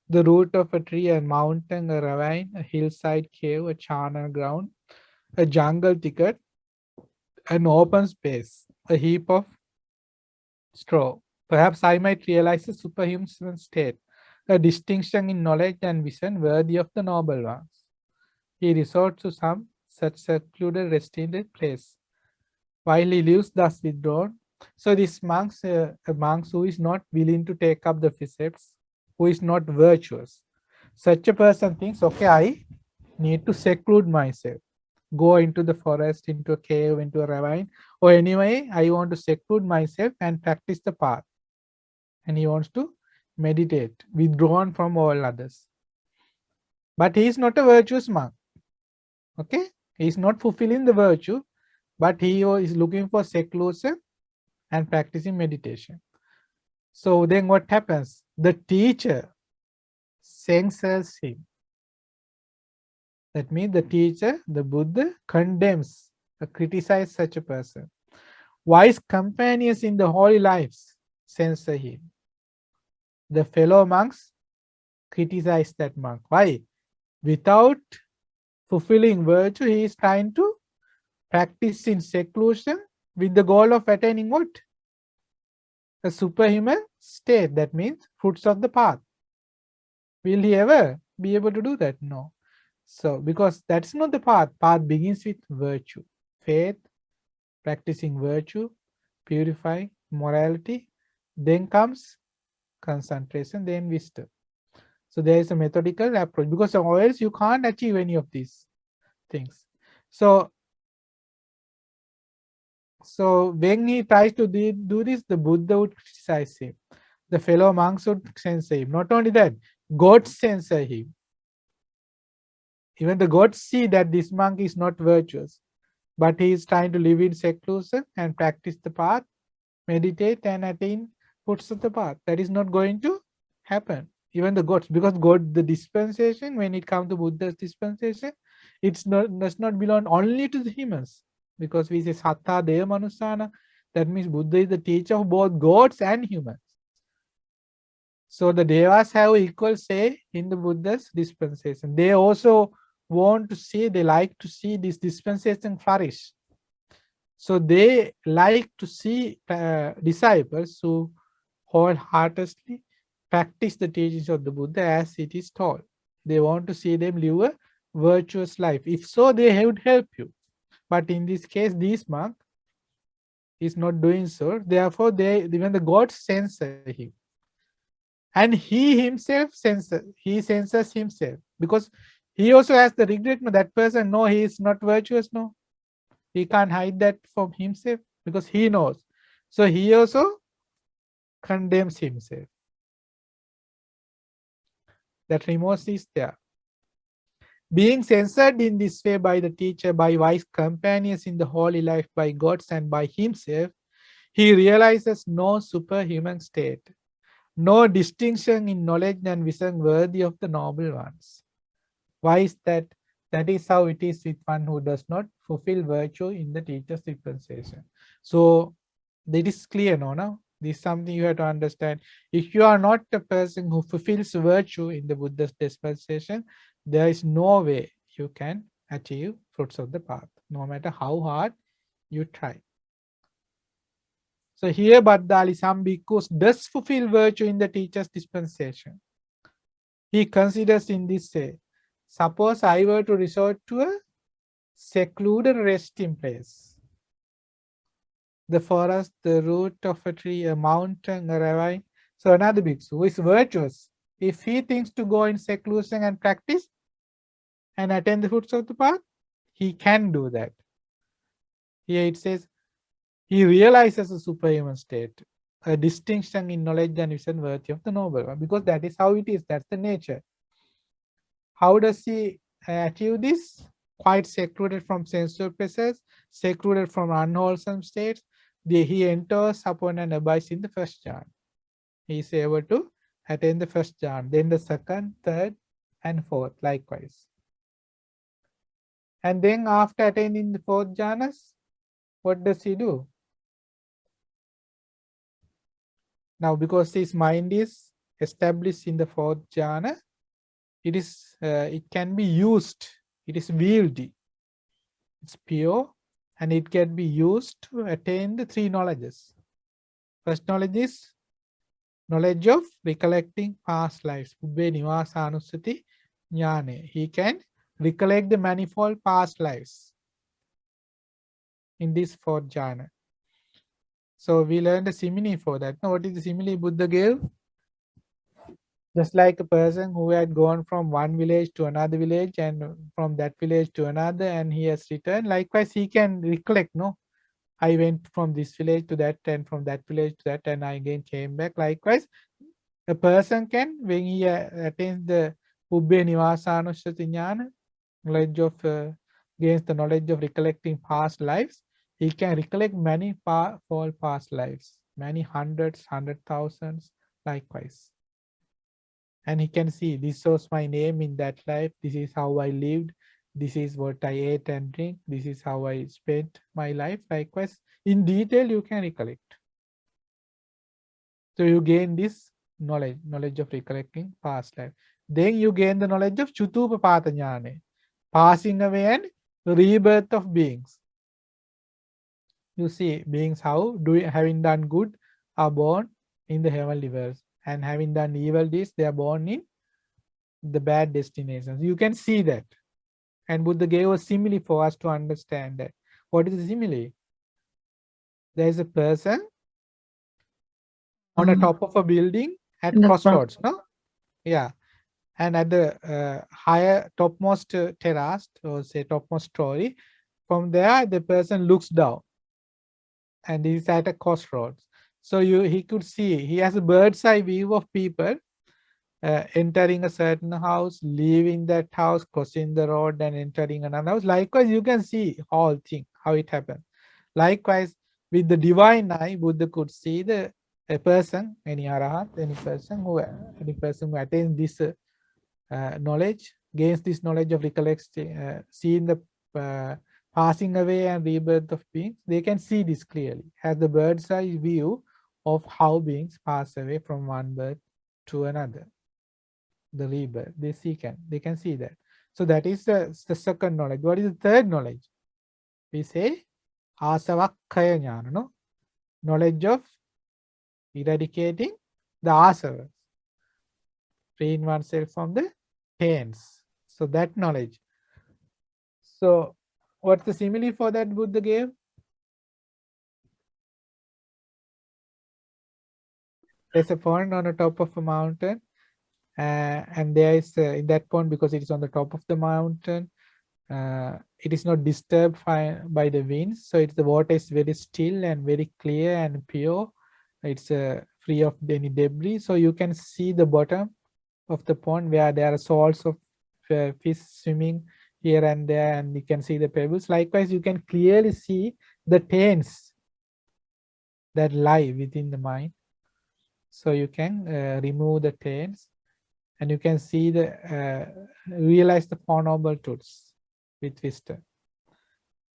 the root of a tree, a mountain, a ravine, a hillside cave, a charnel ground, a jungle thicket, an open space, a heap of straw. Perhaps I might realize a superhuman state. a distinction in knowledge and vision worthy of the noble ones. He resorts to some such secluded restricted place, while he lives thus withdrawn. So this monk's a monk who is not willing to take up the precepts, who is not virtuous. Such a person thinks, okay, I need to seclude myself, go into the forest, into a cave, into a ravine, or anyway, I want to seclude myself and practice the path. And he wants to meditate, withdrawn from all others. But he is not a virtuous monk. Okay, he is not fulfilling the virtue, but he is looking for seclusion and practicing meditation. So then what happens? The teacher censors him. That means the teacher, the Buddha, condemns or criticizes such a person. Wise companions in the holy lives censor him. The fellow monks criticize that monk. Why? Without fulfilling virtue, he is trying to practice in seclusion with the goal of attaining what? A superhuman state. That means fruits of the path. Will he ever be able to do that? No. So, because that's not the path. Path begins with virtue, faith, practicing virtue, purifying, morality. Then comes concentration, then wisdom. So there is a methodical approach, because or else you can't achieve any of these things. So when he tries to do this, the Buddha would criticize him. The fellow monks would censor him. Not only that, gods censor him. Even the gods see that this monk is not virtuous, but he is trying to live in seclusion and practice the path, meditate and attain fruits of the path. That is not going to happen. Even the gods, because God, the dispensation, when it comes to Buddha's dispensation, does not belong only to the humans. Because we say Sattha Deva Manusana, that means Buddha is the teacher of both gods and humans. So the Devas have equal say in the Buddha's dispensation. They also want to see, they like to see this dispensation flourish. So they like to see disciples who wholeheartedly practice the teachings of the Buddha as it is taught. They want to see them live a virtuous life. If so, they would help you. But in this case, this monk is not doing so. Therefore, even the gods censor him. And he himself censors himself, because he also has the regret. No, that person, no, he is not virtuous. No, he can't hide that from himself because he knows. So he also condemns himself. That remorse is there. Being censored in this way by the teacher, by wise companions in the holy life, by gods and by himself, he realizes no superhuman state, no distinction in knowledge and vision worthy of the noble ones. Why is that? That is how it is with one who does not fulfill virtue in the teacher's dispensation. So that is clear now. This is something you have to understand. If you are not a person who fulfills virtue in the Buddha's dispensation, there is no way you can achieve fruits of the path, no matter how hard you try. So here Bhaddāli, some bhikkhus does fulfill virtue in the teacher's dispensation. He considers in this way, suppose I were to resort to a secluded resting place, the forest, the root of a tree, a mountain, a ravine. So another bhikkhu who is virtuous, if he thinks to go in seclusion and practice and attain the fruits of the path, he can do that. Here it says, he realizes a superhuman state, a distinction in knowledge and vision worthy of the noble one, because that is how it is, that's the nature. How does he achieve this? Quite secluded from sensual pleasures, secluded from unwholesome states, he enters upon and abides in the first jhana. He is able to attain the first jhana, then the second, third, and fourth likewise. And then after attaining the fourth jhanas, what does he do? Now, because his mind is established in the fourth jhana, it can be used. It is wieldy. It's pure, and it can be used to attain the three knowledges. First knowledge is knowledge of recollecting past lives. Ubbe Nivasanusati Jnane. He can recollect the manifold past lives in this fourth jhana. So we learned a simile for that. Now, what is the simile Buddha gave? Just like a person who had gone from one village to another village and from that village to another, and he has returned. Likewise, he can recollect, no? I went from this village to that, and from that village to that, and I again came back. Likewise, a person can, when he attains the Ubbe Nivasanusati Jnana, knowledge of, gains the knowledge of recollecting past lives, he can recollect many past lives, many hundreds, 100,000s, likewise. And he can see, this was my name in that life, this is how I lived, this is what I ate and drink, this is how I spent my life. Likewise, in detail, you can recollect. So you gain this knowledge of recollecting past life. Then you gain the knowledge of Chutupapata Jnana, passing away and rebirth of beings. You see, beings how having done good are born in the heavenly worlds, and having done evil deeds, they are born in the bad destinations. You can see that. And Buddha gave a simile for us to understand that. What is the simile? There is a person on the top of a building at crossroads, no? Yeah. And at the higher topmost terrace, or say topmost story, from there the person looks down and he's at a crossroads. So he could see, he has a bird's eye view of people entering a certain house, leaving that house, crossing the road and entering another house. Likewise, you can see whole thing, how it happened. Likewise, with the divine eye, Buddha could see a person, any arahat, any person who attains this knowledge, gains this knowledge of recollecting, seeing the passing away and rebirth of beings. They can see this clearly, has the bird's eye view of how beings pass away from one birth to another. The rebirth, they can see that. So that is the second knowledge. What is the third knowledge? We say asavakkaya jnana, no? Knowledge of eradicating the asavas, freeing oneself from the pains. So that knowledge. So what's the simile for that Buddha gave? There's a pond on the top of a mountain, and there is in that pond, because it is on the top of the mountain, it is not disturbed by the winds, so the water is very still and very clear and pure. It's free of any debris, so you can see the bottom of the pond where there are shoals of fish swimming here and there, and you can see the pebbles. Likewise, you can clearly see the taints that lie within the mind, so you can remove the taints, and you can see realize the Four Noble Truths with wisdom.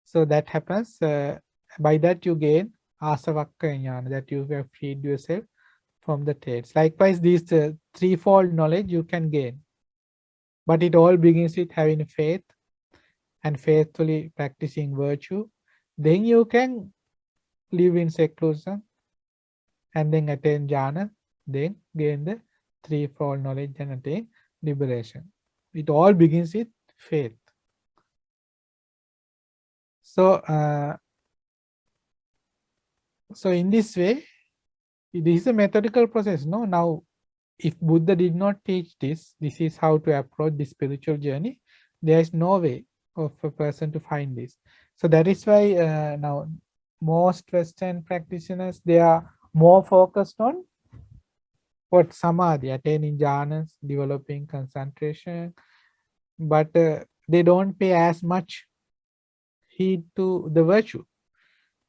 So that happens, by that you gain asavakkaya jnana, that you have freed yourself from the taints. Likewise, these threefold knowledge you can gain, but it all begins with having faith and faithfully practicing virtue. Then you can live in seclusion and then attain jhana, then gain the threefold knowledge and attain liberation. It all begins with faith. So, so in this way, this is a methodical process. No, now, if Buddha did not teach this is how to approach the spiritual journey, there is no way of a person to find this. So that is why now most Western practitioners, they are more focused on what samadhi, attaining jhanas, developing concentration, but they don't pay as much heed to the virtue,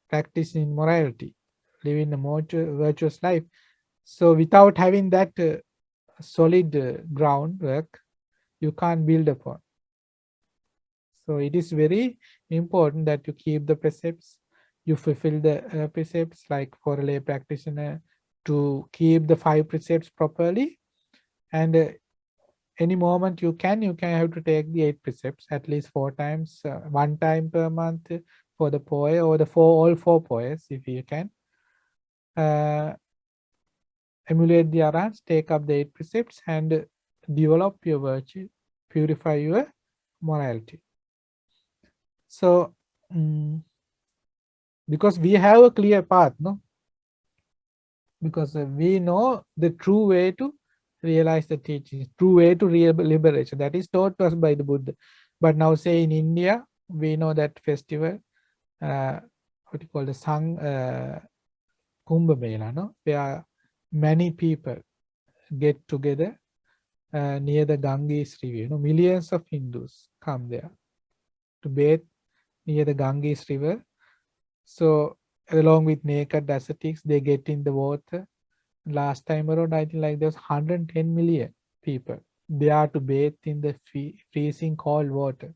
practicing morality, living a more virtuous life. So without having that solid groundwork, you can't build upon. So it is very important that you keep the precepts, you fulfill the precepts, like for a lay practitioner to keep the 5 precepts properly, and any moment you can have to take the 8 precepts at least 4 times, 1 time per month for the poya, or all 4 poyas if you can. emulate the arahants, take up the 8 precepts and develop your virtue, purify your morality. So, because we have a clear path, no? Because we know the true way to realize the teachings, true way to real liberation, that is taught to us by the Buddha. But now say in India, we know that festival, what you call the Kumbh Mela, no? Where many people get together near the Ganges river. You know, millions of Hindus come there to bathe near the Ganges river. So along with naked ascetics, they get in the water. Last time around, I think like there was 110 million people. They are to bathe in the freezing cold water.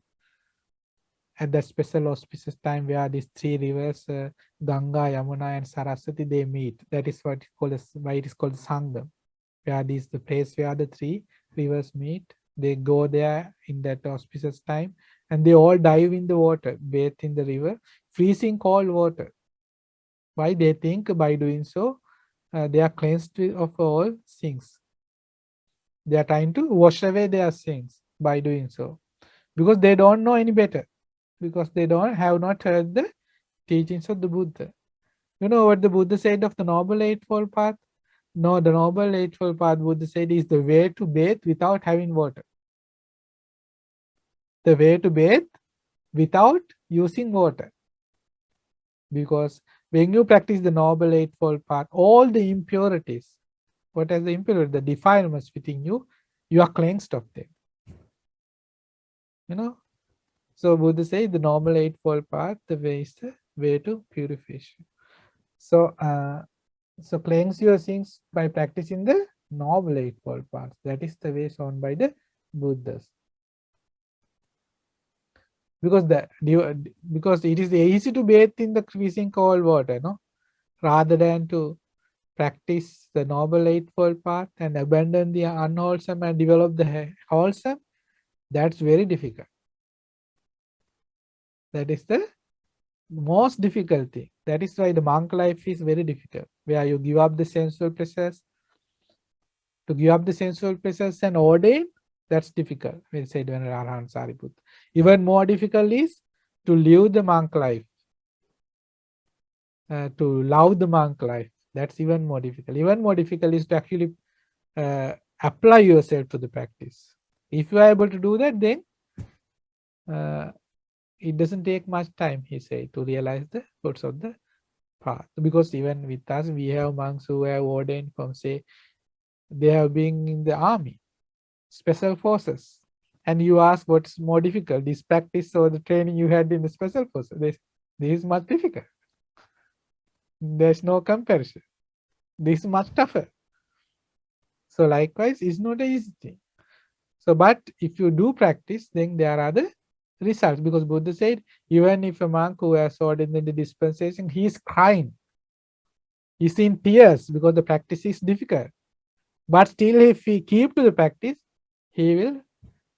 At that special auspicious time where these 3 rivers, Ganga, Yamuna and Saraswati, they meet. That is what why it is called Sangam. Where this the place where the 3 rivers meet. They go there in that auspicious time and they all dive in the water, bathe in the river, freezing cold water. Why? They think by doing so, they are cleansed of all sins. They are trying to wash away their sins by doing so. Because they don't know any better. Because they have not heard the teachings of the Buddha. You know what the Buddha said of the Noble Eightfold Path? No, the Noble Eightfold Path, Buddha said, is the way to bathe without having water. The way to bathe without using water. Because when you practice the Noble Eightfold Path, all the impurities, what is the impurity? The defilements within you, you are cleansed of them. You know? So Buddha says the Noble Eightfold Path, the way is the way to purification. So, so cleanse your sins by practicing the Noble Eightfold Path. That is the way shown by the Buddhas. Because it is easy to bathe in the freezing cold water, no? Rather than to practice the Noble Eightfold Path and abandon the unwholesome and develop the wholesome, that's very difficult. That is the most difficult thing. That is why the monk life is very difficult, where you give up the sensual pleasures. To give up the sensual pleasures and ordain, that's difficult. We said when Arahant Sariputta. Even more difficult is to live the monk life, to love the monk life. That's even more difficult. Even more difficult is to actually apply yourself to the practice. If you are able to do that, then it doesn't take much time, he said, to realize the fruits of the path. Because even with us, we have monks who have ordained from, say, they have been in the army, special forces. And you ask what's more difficult, this practice or the training you had in the special forces? This is much difficult. There's no comparison. This is much tougher. So likewise, it's not an easy thing. So, but if you do practice, then there are the results. Because Buddha said, even if a monk who has ordained in the dispensation, he is crying. He's in tears because the practice is difficult. But still, if he keep to the practice, he will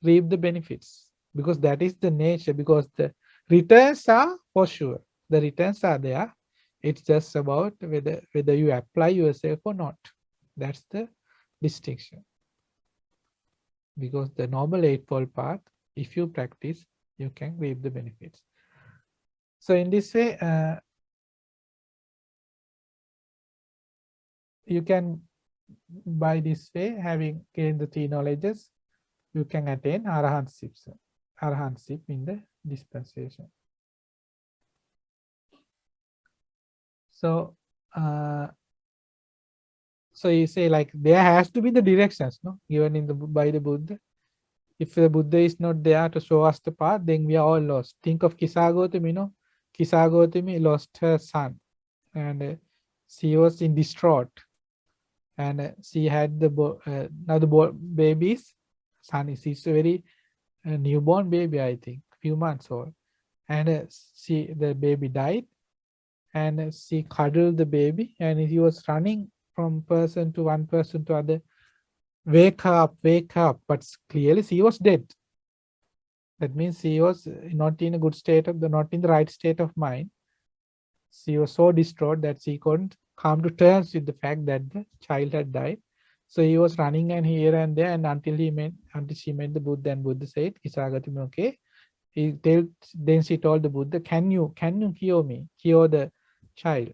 reap the benefits. Because that is the nature. Because the returns are for sure. The returns are there. It's just about whether you apply yourself or not. That's the distinction. Because the Noble Eightfold Path, if you practice, you can reap the benefits. So in this way, you can, by this way, having gained the 3 knowledges, you can attain arahantship in the dispensation. So, so you say like there has to be the directions, no, given in by the Buddha. If the Buddha is not there to show us the path, then we are all lost. Think of Kisagotami, no? Kisagotami lost her son, and she was in distraught, and she had the babies. Son is a very newborn baby, I think, few months old, and the baby died, and she cuddled the baby, and he was running from person to one person to other. Wake up, but clearly she was dead. That means she was not in a good state not in the right state of mind. She was so distraught that she couldn't come to terms with the fact that the child had died. So he was running and here and there, and until she met the Buddha, and Buddha said, "Kisagati, okay." Then she told the Buddha, can you cure the child?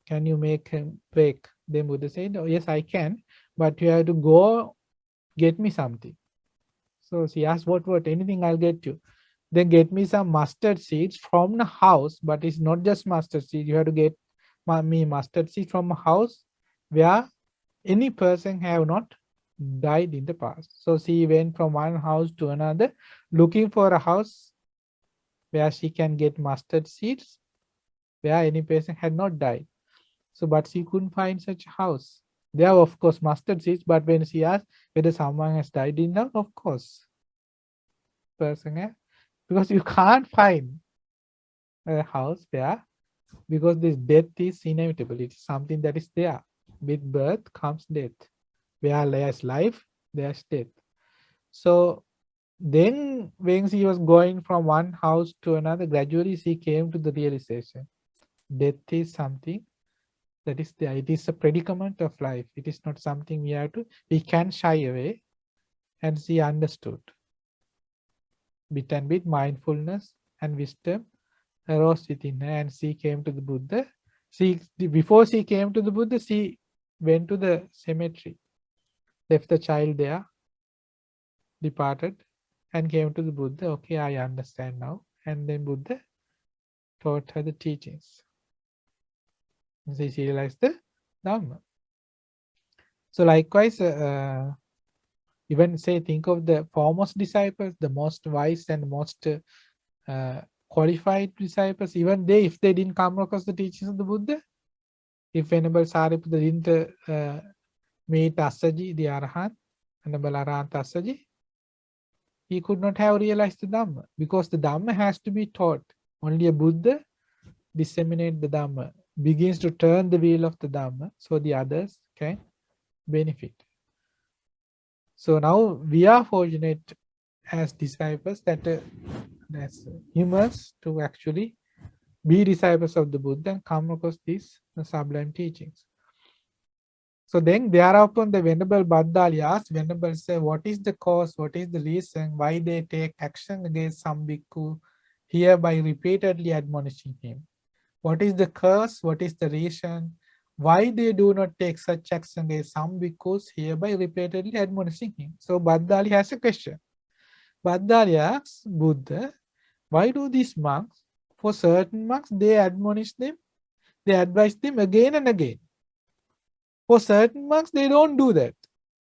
Can you make him break? Then Buddha said, "Oh, yes, I can, but you have to go get me something." So she asked, what? Anything, I'll get you. Then get me some mustard seeds from the house, but it's not just mustard seeds. You have to get me mustard seeds from a house where any person have not died in the past. So she went from one house to another looking for a house where she can get mustard seeds where any person had not died. So, but she couldn't find such a house. There are, of course, mustard seeds, but when she asked whether someone has died in them, of course, person, because you can't find a house there, because this death is inevitable. It's something that is there. With birth comes death. Where there's life, there's death. So then when she was going from one house to another, gradually she came to the realization death is something that is there. It is a predicament of life. It is not something we can shy away. And she understood. Bit and bit mindfulness and wisdom arose within her, and she came to the Buddha. Before she came to the Buddha, she went to the cemetery, left the child there, departed, and came to the Buddha. Okay, I understand now. And then Buddha taught her the teachings. She realized the Dhamma. So likewise, even say, think of the foremost disciples, the most wise and most qualified disciples, even they, if they didn't come across the teachings of the Buddha, if Venerable Sariputta didn't meet Assaji, the Arahant, Venerable Arahant Assaji, he could not have realized the Dhamma, because the Dhamma has to be taught. Only a Buddha disseminate the Dhamma, begins to turn the wheel of the Dhamma, so the others can benefit. So now we are fortunate as disciples, that as humans, to actually be disciples of the Buddha and come across these sublime teachings. So then thereupon the Venerable Bhaddāli asked, Venerable say, what is the cause, what is the reason why they take action against some bhikkhu, hereby repeatedly admonishing him? What is the cause, what is the reason why they do not take such action against some bhikkhus, hereby repeatedly admonishing him? So Bhaddāli has a question. Bhaddāli asks Buddha, why do these monks, for certain monks, they admonish them, they advise them again and again. For certain monks, they don't do that.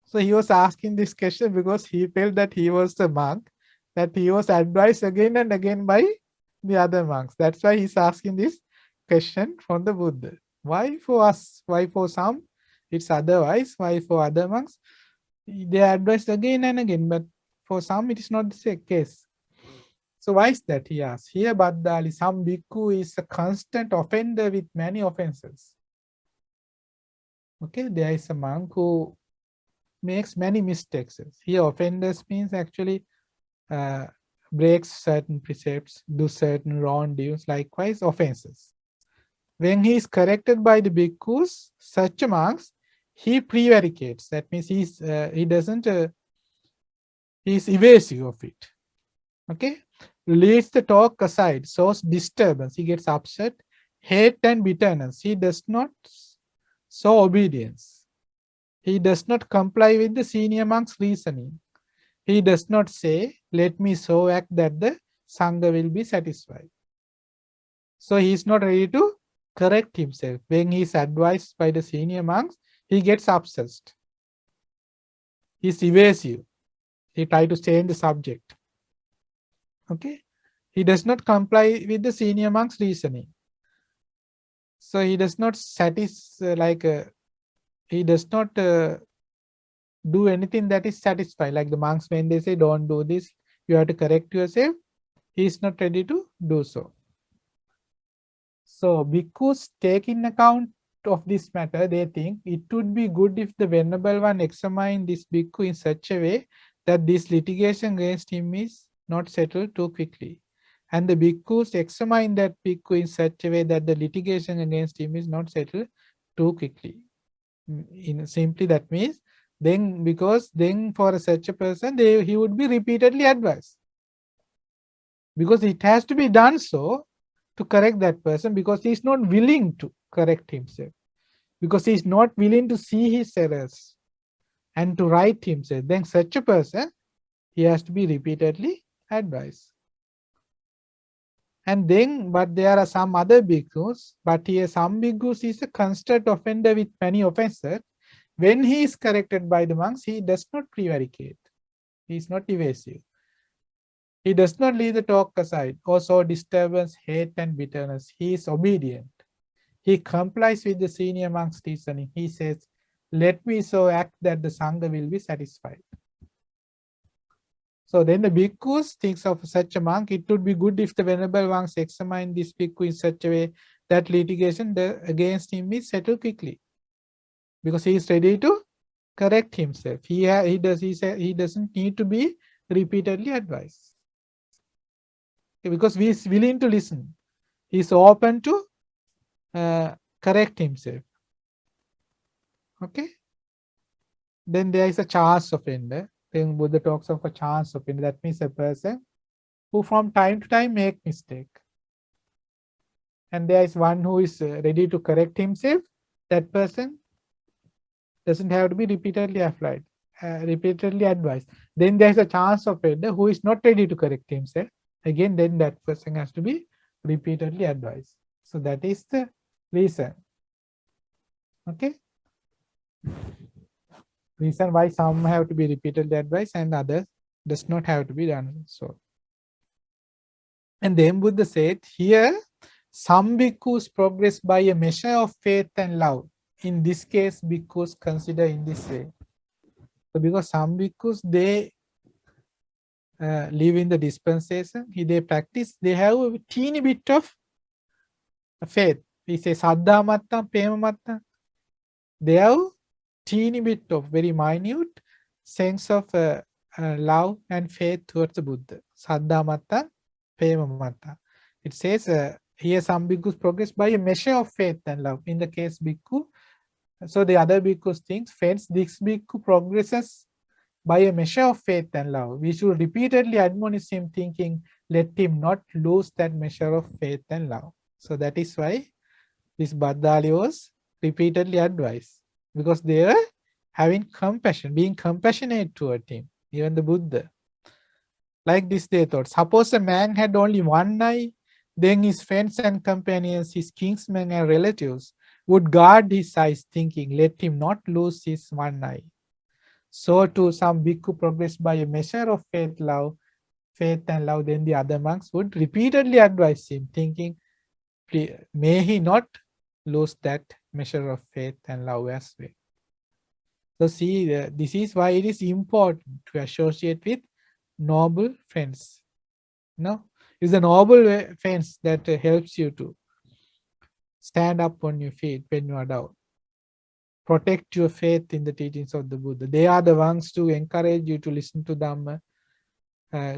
So he was asking this question because he felt that he was a monk, that he was advised again and again by the other monks. That's why he's asking this question from the Buddha. Why for us? Why for some it's otherwise? Why for other monks they are advised again and again, but for some it is not the same case. So why is that, he asks. Here Bhaddāli, some bhikkhu is a constant offender with many offenses. Okay, there is a monk who makes many mistakes. Here offenders means actually breaks certain precepts, do certain wrongdoings, likewise offenses. When he is corrected by the bhikkhus, such monks, he prevaricates. That means he is evasive of it. Okay, leaves the talk aside, shows disturbance. He gets upset, hate and bitterness. He does not show obedience. He does not comply with the senior monk's reasoning. He does not say, let me so act that the Sangha will be satisfied. So he is not ready to correct himself. When he is advised by the senior monks, he gets obsessed. He is evasive. He tries to change the subject. Okay. He does not comply with the senior monk's reasoning. So he does not he does not do anything that is satisfied. Like the monks, when they say, don't do this, you have to correct yourself, he is not ready to do so. So bhikkhus take in account of this matter. They think it would be good if the Venerable One examine this bhikkhu in such a way that this litigation against him is not settled too quickly. And the bhikkhus examine that bhikkhu in such a way that the litigation against him is not settled too quickly. In simply that means then, because then for such a person he would be repeatedly advised, because it has to be done so to correct that person, because he is not willing to correct himself, because he is not willing to see his errors and to right himself. Then such a person, he has to be repeatedly advised. And then, but there are some other bhikkhus, but here some bhikkhus is a constant offender with many offenses. When he is corrected by the monks, he does not prevaricate. He is not evasive. He does not leave the talk aside or show disturbance, hate, and bitterness. He is obedient. He complies with the senior monk's reasoning. He says, "Let me so act that the Sangha will be satisfied." So then the bhikkhus thinks of such a monk, it would be good if the venerable monks examine this bhikkhu in such a way that litigation against him is settled quickly, because he is ready to correct himself. He doesn't need to be repeatedly advised, because he is willing to listen. He is open to correct himself. Okay. Then there is a chance offender. Then Buddha talks of a chance offender. That means a person who from time to time make mistake. And there is one who is ready to correct himself. That person doesn't have to be repeatedly applied, repeatedly advised. Then there is a chance offender who is not ready to correct himself. Again, then that person has to be repeatedly advised. So that is the reason. Okay. Reason why some have to be repeatedly advised and others does not have to be done so. And then Buddha said, here some bhikkhus progress by a measure of faith and love. In this case, bhikkhus consider in this way. So because some bhikkhus, they live in the dispensation, they practice, they have a teeny bit of faith. We say Saddha mattam, Pema mattam. They have teeny bit of very minute sense of love and faith towards the Buddha. Saddha matta, Pema matta. It says here some bhikkhus progress by a measure of faith and love. In the case bhikkhu, so the other bhikkhus thinks, friends, this bhikkhu progresses by a measure of faith and love. We should repeatedly admonish him, thinking, let him not lose that measure of faith and love. So that is why this Bhaddāli was repeatedly advised, because they were having compassion, being compassionate toward him, even the Buddha. Like this they thought, suppose a man had only one eye, then his friends and companions, his kinsmen and relatives would guard his eyes, thinking, let him not lose his one eye. So too some bhikkhu progressed by a measure of faith and love, then the other monks would repeatedly advise him, thinking, may he not lose that measure of faith and love as well. So see, this is why it is important to associate with noble friends. No, it's the noble friends that helps you to stand up on your feet when you are down. Protect your faith in the teachings of the Buddha. They are the ones to encourage you to listen to Dhamma,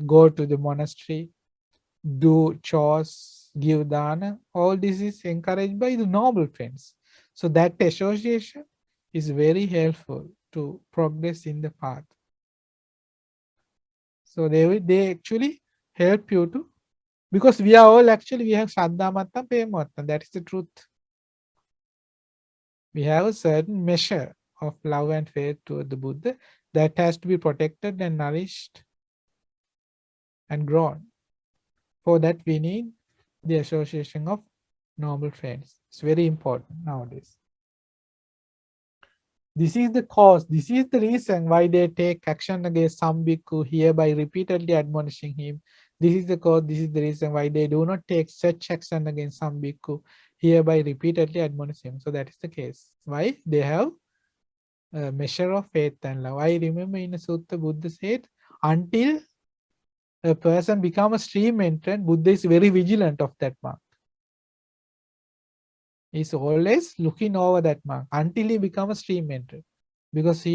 go to the monastery, do chores, give dana. All this is encouraged by the noble friends. So that association is very helpful to progress in the path. So they actually help you to, because we are all actually, we have Saddha Mattam, Pema Mattam. That is the truth. We have a certain measure of love and faith toward the Buddha that has to be protected and nourished and grown. For that, we need the association of noble friends. It's very important nowadays. This is the cause, this is the reason why they take action against some bhikkhu here by repeatedly admonishing him. This is the cause, this is the reason why they do not take such action against some bhikkhu here by repeatedly admonishing him. So that is the case. Why? They have a measure of faith and love. I remember in a Sutta, Buddha said, until a person becomes a stream entrant, Buddha is very vigilant of that monk. He's always looking over that monk until he becomes a stream entrant. Because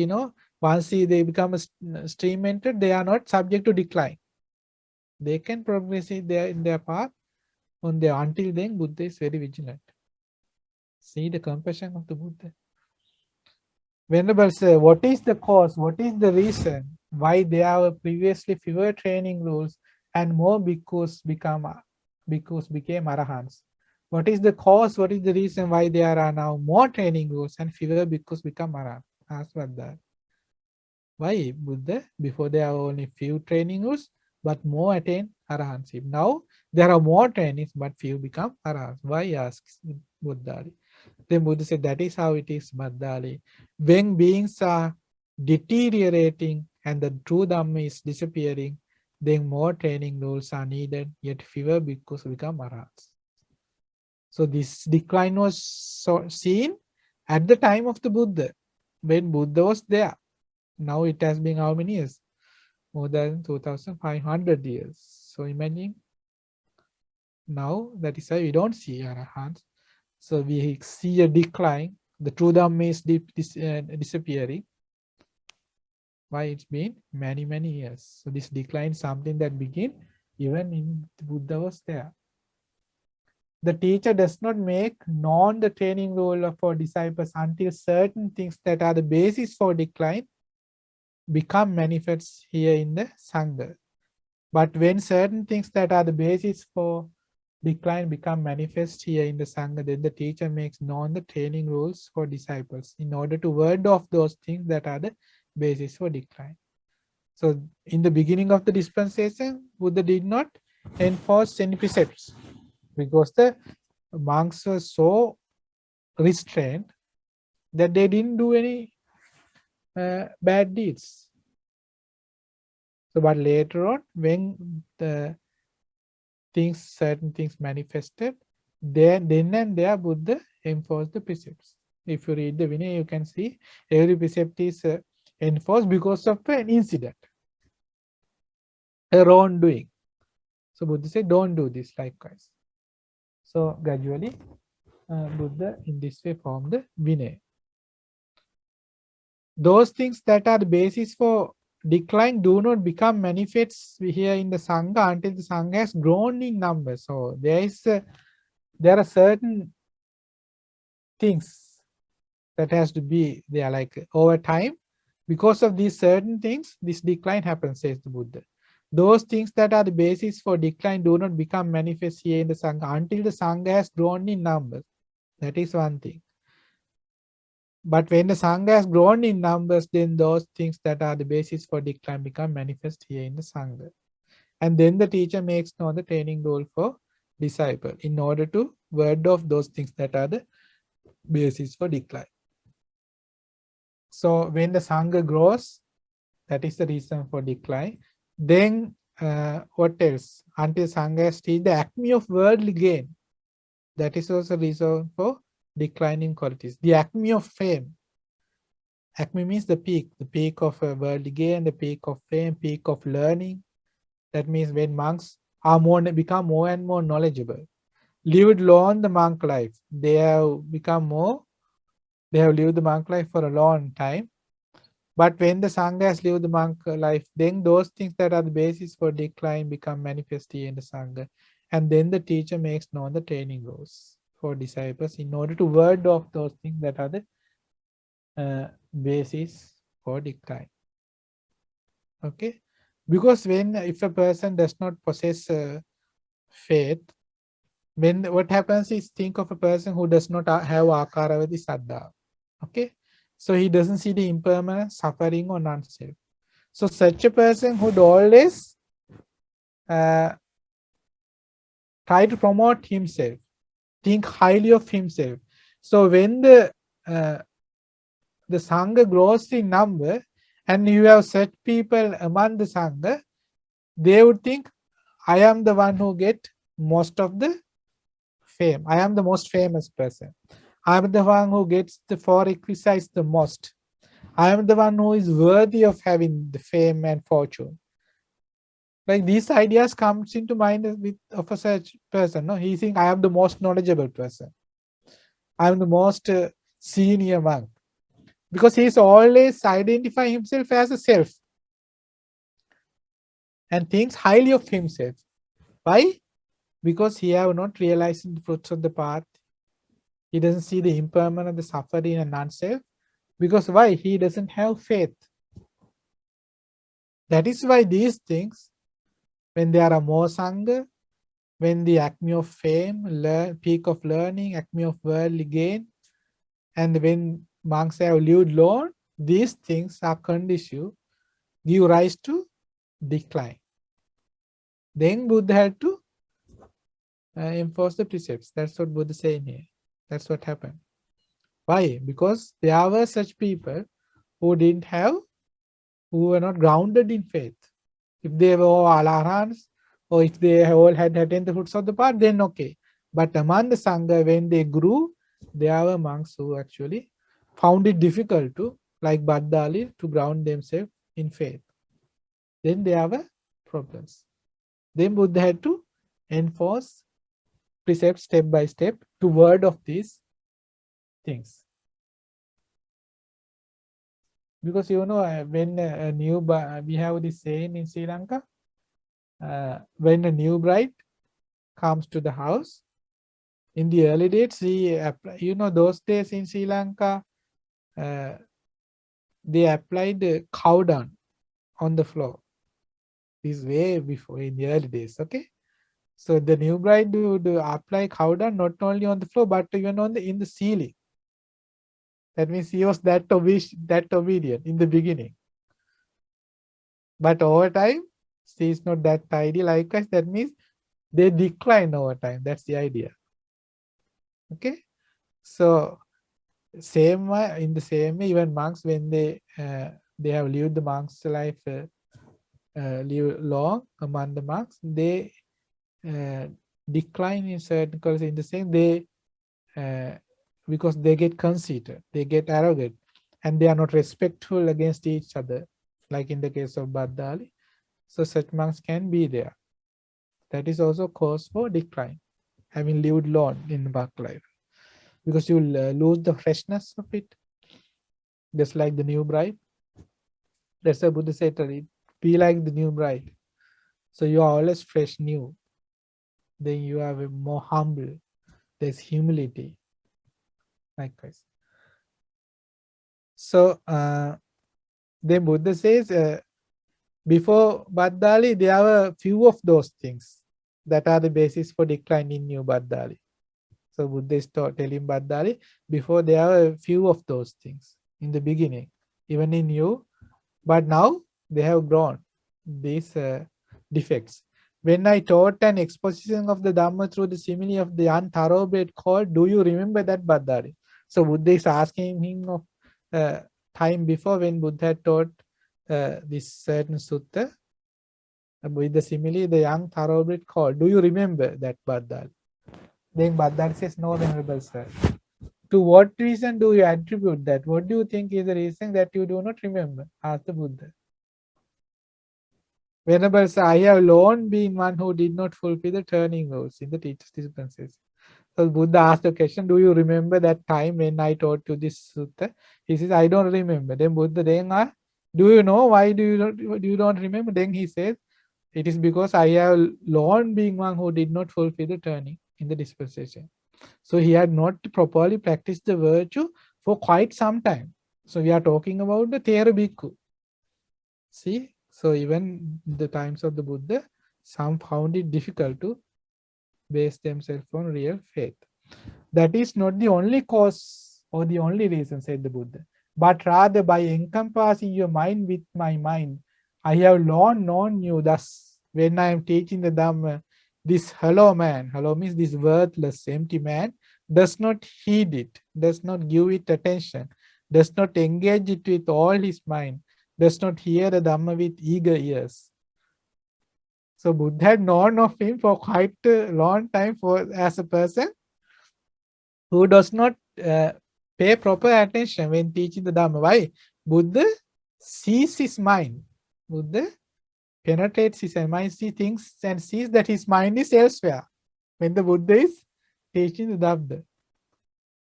once they become a stream entrant, they are not subject to decline. They can progress in their path until then Buddha is very vigilant. See the compassion of the Buddha. Venerable sir, what is the cause? What is the reason why there were previously fewer training rules and more bhikkhus became arahants? What is the cause? What is the reason why there are now more training rules and fewer bhikkhus become arahants? Ask Bhaddāli. Why Buddha? Before there are only few training rules, but more attain arahantship. Now there are more trainings, but few become arahants. Why? Asks Bhaddāli. Then Buddha said, that is how it is, Bhaddāli. When beings are deteriorating and the true Dhamma is disappearing, then more training rules are needed, yet fewer bhikkhus become arahants. So this decline was seen at the time of the Buddha, when Buddha was there. Now it has been how many years? More than 2,500 years. So imagine, now that is why we don't see arahants. So we see a decline. The true Dhamma is disappearing. Why? It's been many, many years. So this decline is something that began even in the Buddha was there. The teacher does not make known the training rule for disciples until certain things that are the basis for decline become manifest here in the Sangha. But when certain things that are the basis for decline become manifest here in the Sangha, then the teacher makes known the training rules for disciples in order to ward off those things that are the basis for decline. So in the beginning of the dispensation, Buddha did not enforce any precepts because the monks were so restrained that they didn't do any bad deeds. So, but later on, when the certain things manifested, then and there Buddha enforced the precepts. If you read the Vinaya, you can see every precept is enforced because of an incident, a wrongdoing. So Buddha said, don't do this likewise. So gradually, Buddha in this way formed the Vinaya. Those things that are the basis for decline do not become manifest here in the Sangha until the Sangha has grown in numbers. So there are certain things that has to be there, like over time. Because of these certain things, this decline happens, says the Buddha. Those things that are the basis for decline do not become manifest here in the Sangha until the Sangha has grown in numbers. That is one thing. But when the Sangha has grown in numbers, then those things that are the basis for decline become manifest here in the Sangha. And then the teacher makes known the training rule for disciple in order to ward off those things that are the basis for decline. So when the Sangha grows, that is the reason for decline. Then what else? Until Sangha has reached the acme of worldly gain, that is also reason for declining qualities. The acme of fame. Acme means the peak of worldly gain, the peak of fame, peak of learning. That means when monks are become more and more knowledgeable, lived long the monk life. They have lived the monk life for a long time. But when the Sangha has lived the monk life, then those things that are the basis for decline become manifest here in the Sangha. And then the teacher makes known the training rules for disciples in order to ward off those things that are the basis for decline. Okay? Because if a person does not possess faith, what happens is, think of a person who does not have akaravati saddha. Okay? So he doesn't see the impermanent suffering or non-self. So such a person would always try to promote himself, think highly of himself. So when the Sangha grows in number and you have such people among the Sangha, they would think, I am the one who get most of the fame. I am the most famous person. I am the one who gets the 4 requisites the most. I am the one who is worthy of having the fame and fortune. Like these ideas comes into mind of a such person. No, he thinks I am the most knowledgeable person. I am the most senior monk. Because he is always identifying himself as a self and thinks highly of himself. Why? Because he have not realized the fruits of the path. He doesn't see the impermanence, the suffering and non-self. Because why? He doesn't have faith. That is why these things, when there are more sangha, when the acme of fame, peak of learning, acme of worldly gain, and when monks have lived long, these things are conducive, give rise to decline. Then Buddha had to enforce the precepts. That's what Buddha is saying here. That's what happened. Why? Because there were such people who were not grounded in faith. If they were all Alarahants, or if they all had attained the fruits of the path, then okay. But among the Sangha, when they grew, there were monks who actually found it difficult to, like Bhaddāli, to ground themselves in faith. Then there were problems. Then Buddha had to enforce precepts step by step to ward off these things. Because when a new we have this saying in Sri Lanka, when a new bride comes to the house, in the early days, those days in Sri Lanka, they applied cow dung on the floor. This is way before, in the early days, okay? So the new bride would apply cow dung not only on the floor, but even in the ceiling. That means he was that obedient in the beginning. But over time, she is not that tidy like us. That means they decline over time. That's the idea. Okay? So in the same way, even monks, when they have lived the monk's life live long among the monks, they decline in certain qualities. In the same, they because they get conceited, they get arrogant, and they are not respectful against each other, like in the case of Bhaddāli. So such monks can be there. That is also cause for decline, having lived long in monk life, because you lose the freshness of it, just like the new bride. That's why Buddha said, be like the new bride. So you are always fresh, new. Then you are more humble. There's humility. Likewise. So then Buddha says, before Bhaddāli, there were few of those things that are the basis for decline in new Bhaddāli. So Buddha is telling Bhaddāli, before there were few of those things in the beginning, even in you, but now they have grown, these defects. When I taught an exposition of the Dhamma through the simile of the unthoroughbred colt, do you remember that, Bhaddāli? So Buddha is asking him of time before, when Buddha had taught this certain sutta with the simile, the young thoroughbred colt. Do you remember that, Bhaddāli? Then Bhaddāli says, no, Venerable Sir. To what reason do you attribute that? What do you think is the reason that you do not remember? Asked the Buddha. Venerable Sir, I have long been one who did not fulfill the turning rules in the teacher's dispensations. So Buddha asked the question, do you remember that time when I taught you this sutta? He says, I don't remember. Then Buddha then asked, do you know why you don't remember? Then he says, it is because I have long been one who did not fulfill the turning in the dispensation. So he had not properly practiced the virtue for quite some time. So we are talking about the Thera Bhikkhu. See? So even the times of the Buddha, some found it difficult to base themselves on real faith. That is not the only cause or the only reason, said the Buddha, but rather by encompassing your mind with my mind, I have long known you. Thus, when I am teaching the Dhamma, this hollow man, hollow means this worthless, empty man, does not heed it, does not give it attention, does not engage it with all his mind, does not hear the Dhamma with eager ears. So Buddha had known of him for quite a long time as a person who does not pay proper attention when teaching the Dhamma. Why? Buddha sees his mind. Buddha penetrates his mind, sees things and sees that his mind is elsewhere when the Buddha is teaching the Dhamma.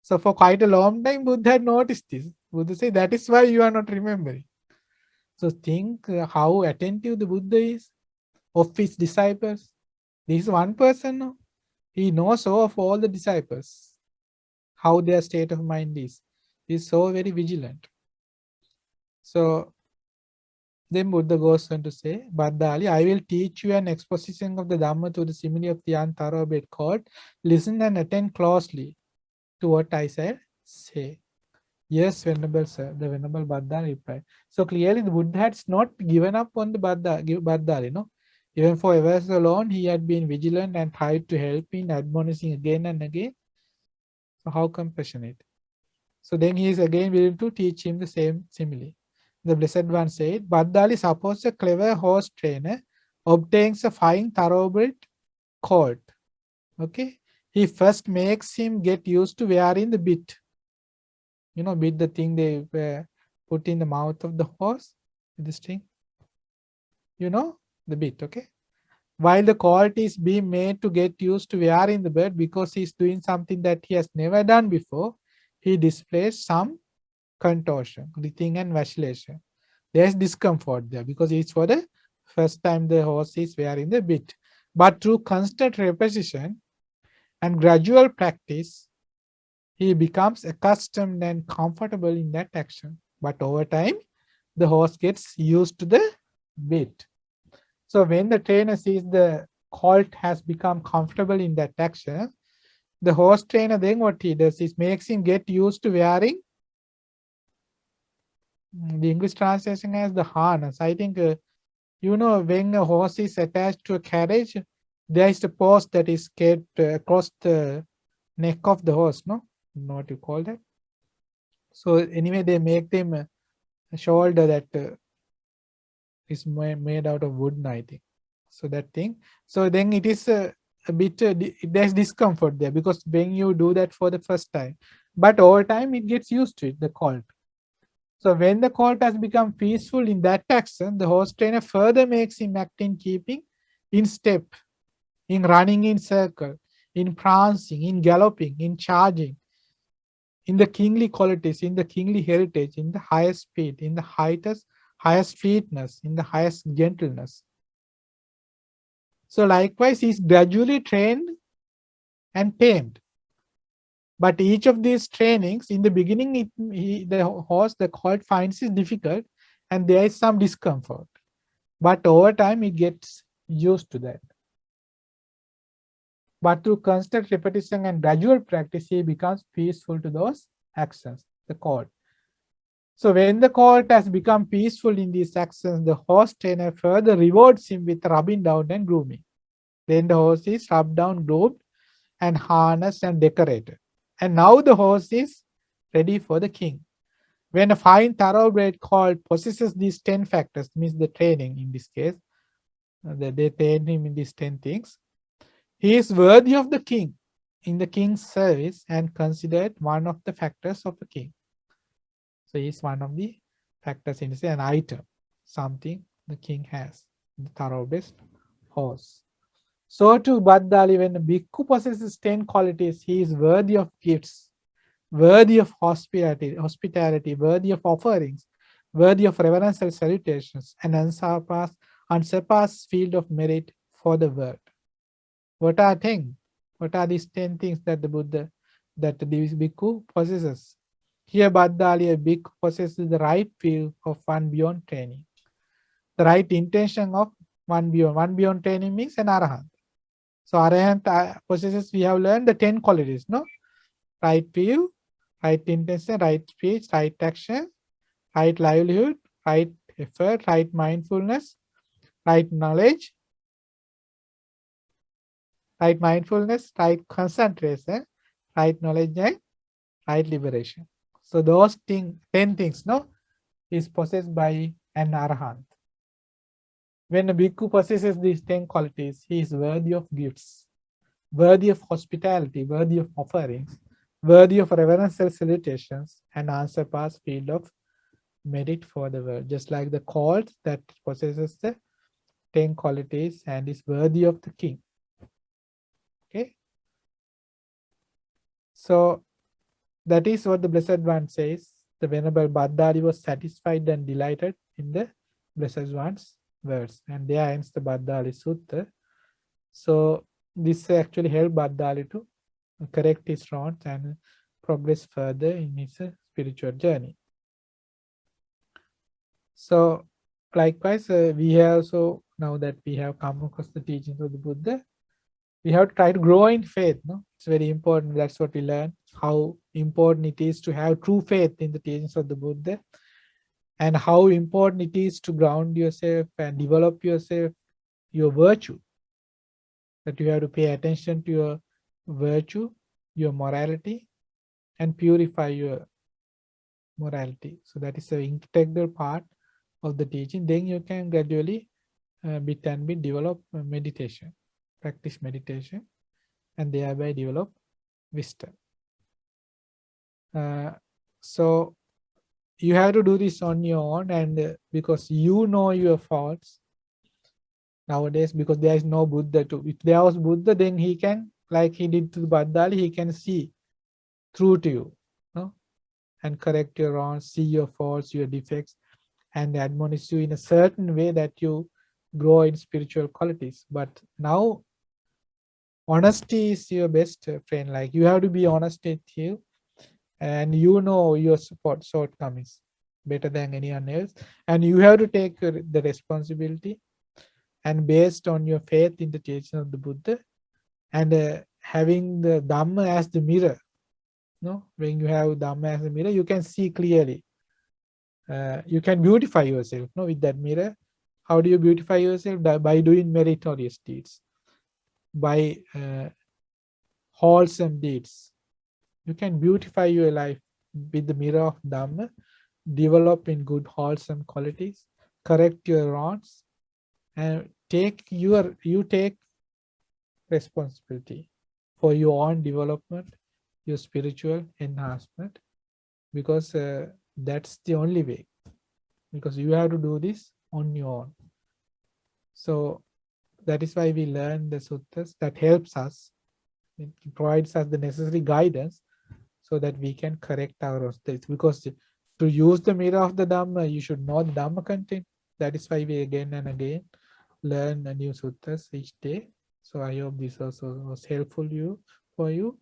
So for quite a long time, Buddha had noticed this. Buddha said, that is why you are not remembering. So think how attentive the Buddha is of his disciples. This is one person. He knows of all the disciples. how their state of mind is. He's so very vigilant. So then Buddha goes on to say, Bhaddāli, I will teach you an exposition of the Dhamma to the simile of the unthoroughbred court. Listen and attend closely to what I shall say. Yes, Venerable Sir, the Venerable Bhaddāli replied. So clearly the Buddha had not given up on the Bhaddāli, no? Even for hours alone, he had been vigilant and tried to help in admonishing again and again. So how compassionate. So then he is again willing to teach him the same simile. The Blessed One said, Bhaddāli, suppose a clever horse trainer obtains a fine thoroughbred colt. Okay. He first makes him get used to wearing the bit. You know, bit, the thing they put in the mouth of the horse, the string. You know, the bit, okay? While the colt is being made to get used to wearing the bird because he's doing something that he has never done before, he displays some contortion, writhing and vacillation. There's discomfort there because it's for the first time the horse is wearing the bit. But through constant repetition and gradual practice, he becomes accustomed and comfortable in that action. But over time, the horse gets used to the bit. So when the trainer sees the colt has become comfortable in that action, the horse trainer then what he does is makes him get used to wearing, the English translation as the harness. I think, you know, when a horse is attached to a carriage, there is a post that is kept across the neck of the horse, no? You know what you call that? So anyway, they make them a shoulder that is made out of wood, I think. So that thing. So then it is a bit, there's discomfort there because when you do that for the first time, but over time it gets used to it, the colt. So when the colt has become peaceful in that action, the horse trainer further makes him act in keeping in step, in running in circle, in prancing, in galloping, in charging, in the kingly qualities, in the kingly heritage, in the highest speed, in the highest fleetness, in the highest gentleness. So likewise, he is gradually trained and tamed. But each of these trainings, in the beginning, the colt finds it difficult and there is some discomfort. But over time, it gets used to that. But through constant repetition and gradual practice, he becomes peaceful to those actions, the colt. So when the colt has become peaceful in these actions, the horse trainer further rewards him with rubbing down and grooming. Then the horse is rubbed down, groomed, and harnessed and decorated. And now the horse is ready for the king. When a fine thoroughbred colt possesses these 10 factors, means the training in this case, they train him in these 10 things, he is worthy of the king, in the king's service, and considered one of the factors of the king. So he is one of the factors in an item, something the king has, the thoroughbred horse. So too, Bhaddāli, when a bhikkhu possesses 10 qualities, he is worthy of gifts, worthy of hospitality, worthy of offerings, worthy of reverential salutations, and unsurpassed field of merit for the world. What are 10? What are these 10 things that the Buddha, that the bhikkhu possesses? Here, Bhaddāli, a bhikkhu possesses the right view of one beyond training, the right intention of one beyond. One beyond training means an arahant. So arahant possesses, we have learned the 10 qualities, no? Right view, right intention, right speech, right action, right livelihood, right effort, right mindfulness, right knowledge, right concentration, right knowledge, and right liberation. So those 10 things, no, is possessed by an arahant. When a bhikkhu possesses these 10 qualities, he is worthy of gifts, worthy of hospitality, worthy of offerings, worthy of reverential salutations, and unsurpassed field of merit for the world. Just like the colt that possesses the 10 qualities and is worthy of the king. Okay. So that is what the Blessed One says. The Venerable Bhaddāli was satisfied and delighted in the Blessed One's words. And there ends the Bhaddāli Sutta. So this actually helped Bhaddāli to correct his wrongs and progress further in his spiritual journey. So likewise, we have also, now that we have come across the teachings of the Buddha, we have to try to grow in faith. No, it's very important. That's what we learn, how important it is to have true faith in the teachings of the Buddha, and how important it is to ground yourself and develop yourself, your virtue. That you have to pay attention to your virtue, your morality, and purify your morality. So that is an integral part of the teaching. Then you can gradually bit and bit develop meditation, practice meditation, and thereby develop wisdom. So you have to do this on your own, and because you know your faults nowadays, because there is no Buddha to. If there was Buddha, then he can, like he did to Bhaddāli, he can see through to you, no, and correct your wrongs, see your faults, your defects, and admonish you in a certain way that you grow in spiritual qualities. But now, honesty is your best friend. Like you have to be honest with you, and you know your shortcomings better than anyone else, and you have to take the responsibility. And based on your faith in the teaching of the Buddha, and having the Dhamma as the mirror, no, when you have Dhamma as a mirror, you can see clearly. You can beautify yourself, no, with that mirror. How do you beautify yourself? By doing meritorious deeds, by wholesome deeds. You can beautify your life with the mirror of Dhamma, develop in good wholesome qualities, correct your wrongs, and you take responsibility for your own development, your spiritual enhancement, because that's the only way, because you have to do this on your own. So that is why we learn the suttas. That helps us. It provides us the necessary guidance so that we can correct our mistakes. Because to use the mirror of the Dhamma, you should know the Dhamma content. That is why we again and again learn a new suttas each day. So I hope this also was helpful for you.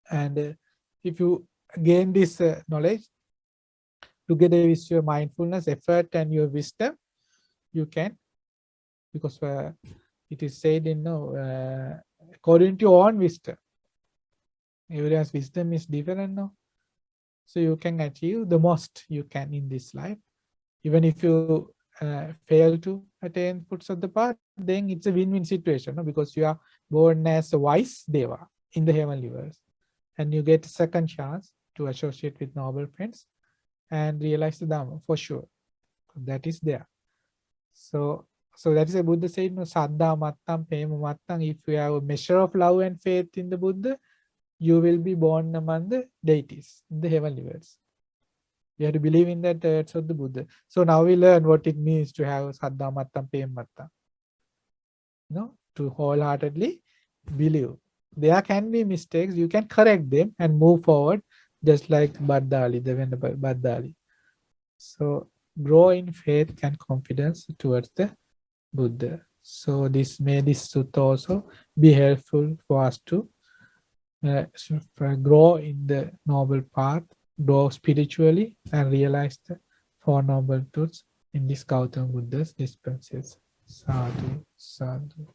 And if you gain this knowledge together with your mindfulness, effort, and your wisdom, you can, because it is said in according to your own wisdom. Everyone's wisdom is different now. So you can achieve the most you can in this life. Even if you fail to attain fruits of the path, then it's a win-win situation, no? Because you are born as a wise Deva in the heavenly worlds, and you get a second chance to associate with noble friends and realize the Dhamma for sure. That is there. So that is a Buddha said, no, Saddha mattam, Pema mattam. If you have a measure of love and faith in the Buddha, you will be born among the deities in the heavenly worlds. You have to believe in that words of the Buddha. So now we learn what it means to have Saddha mattam, Pema mattam. No, to wholeheartedly believe. There can be mistakes, you can correct them and move forward, just like Bhaddāli, the Venerable Bhaddāli. So grow in faith and confidence towards the Buddha. So this sutta also be helpful for us to grow in the noble path, grow spiritually, and realize the Four Noble Truths in this Gautama Buddha's dispensation. Sadhu, sadhu.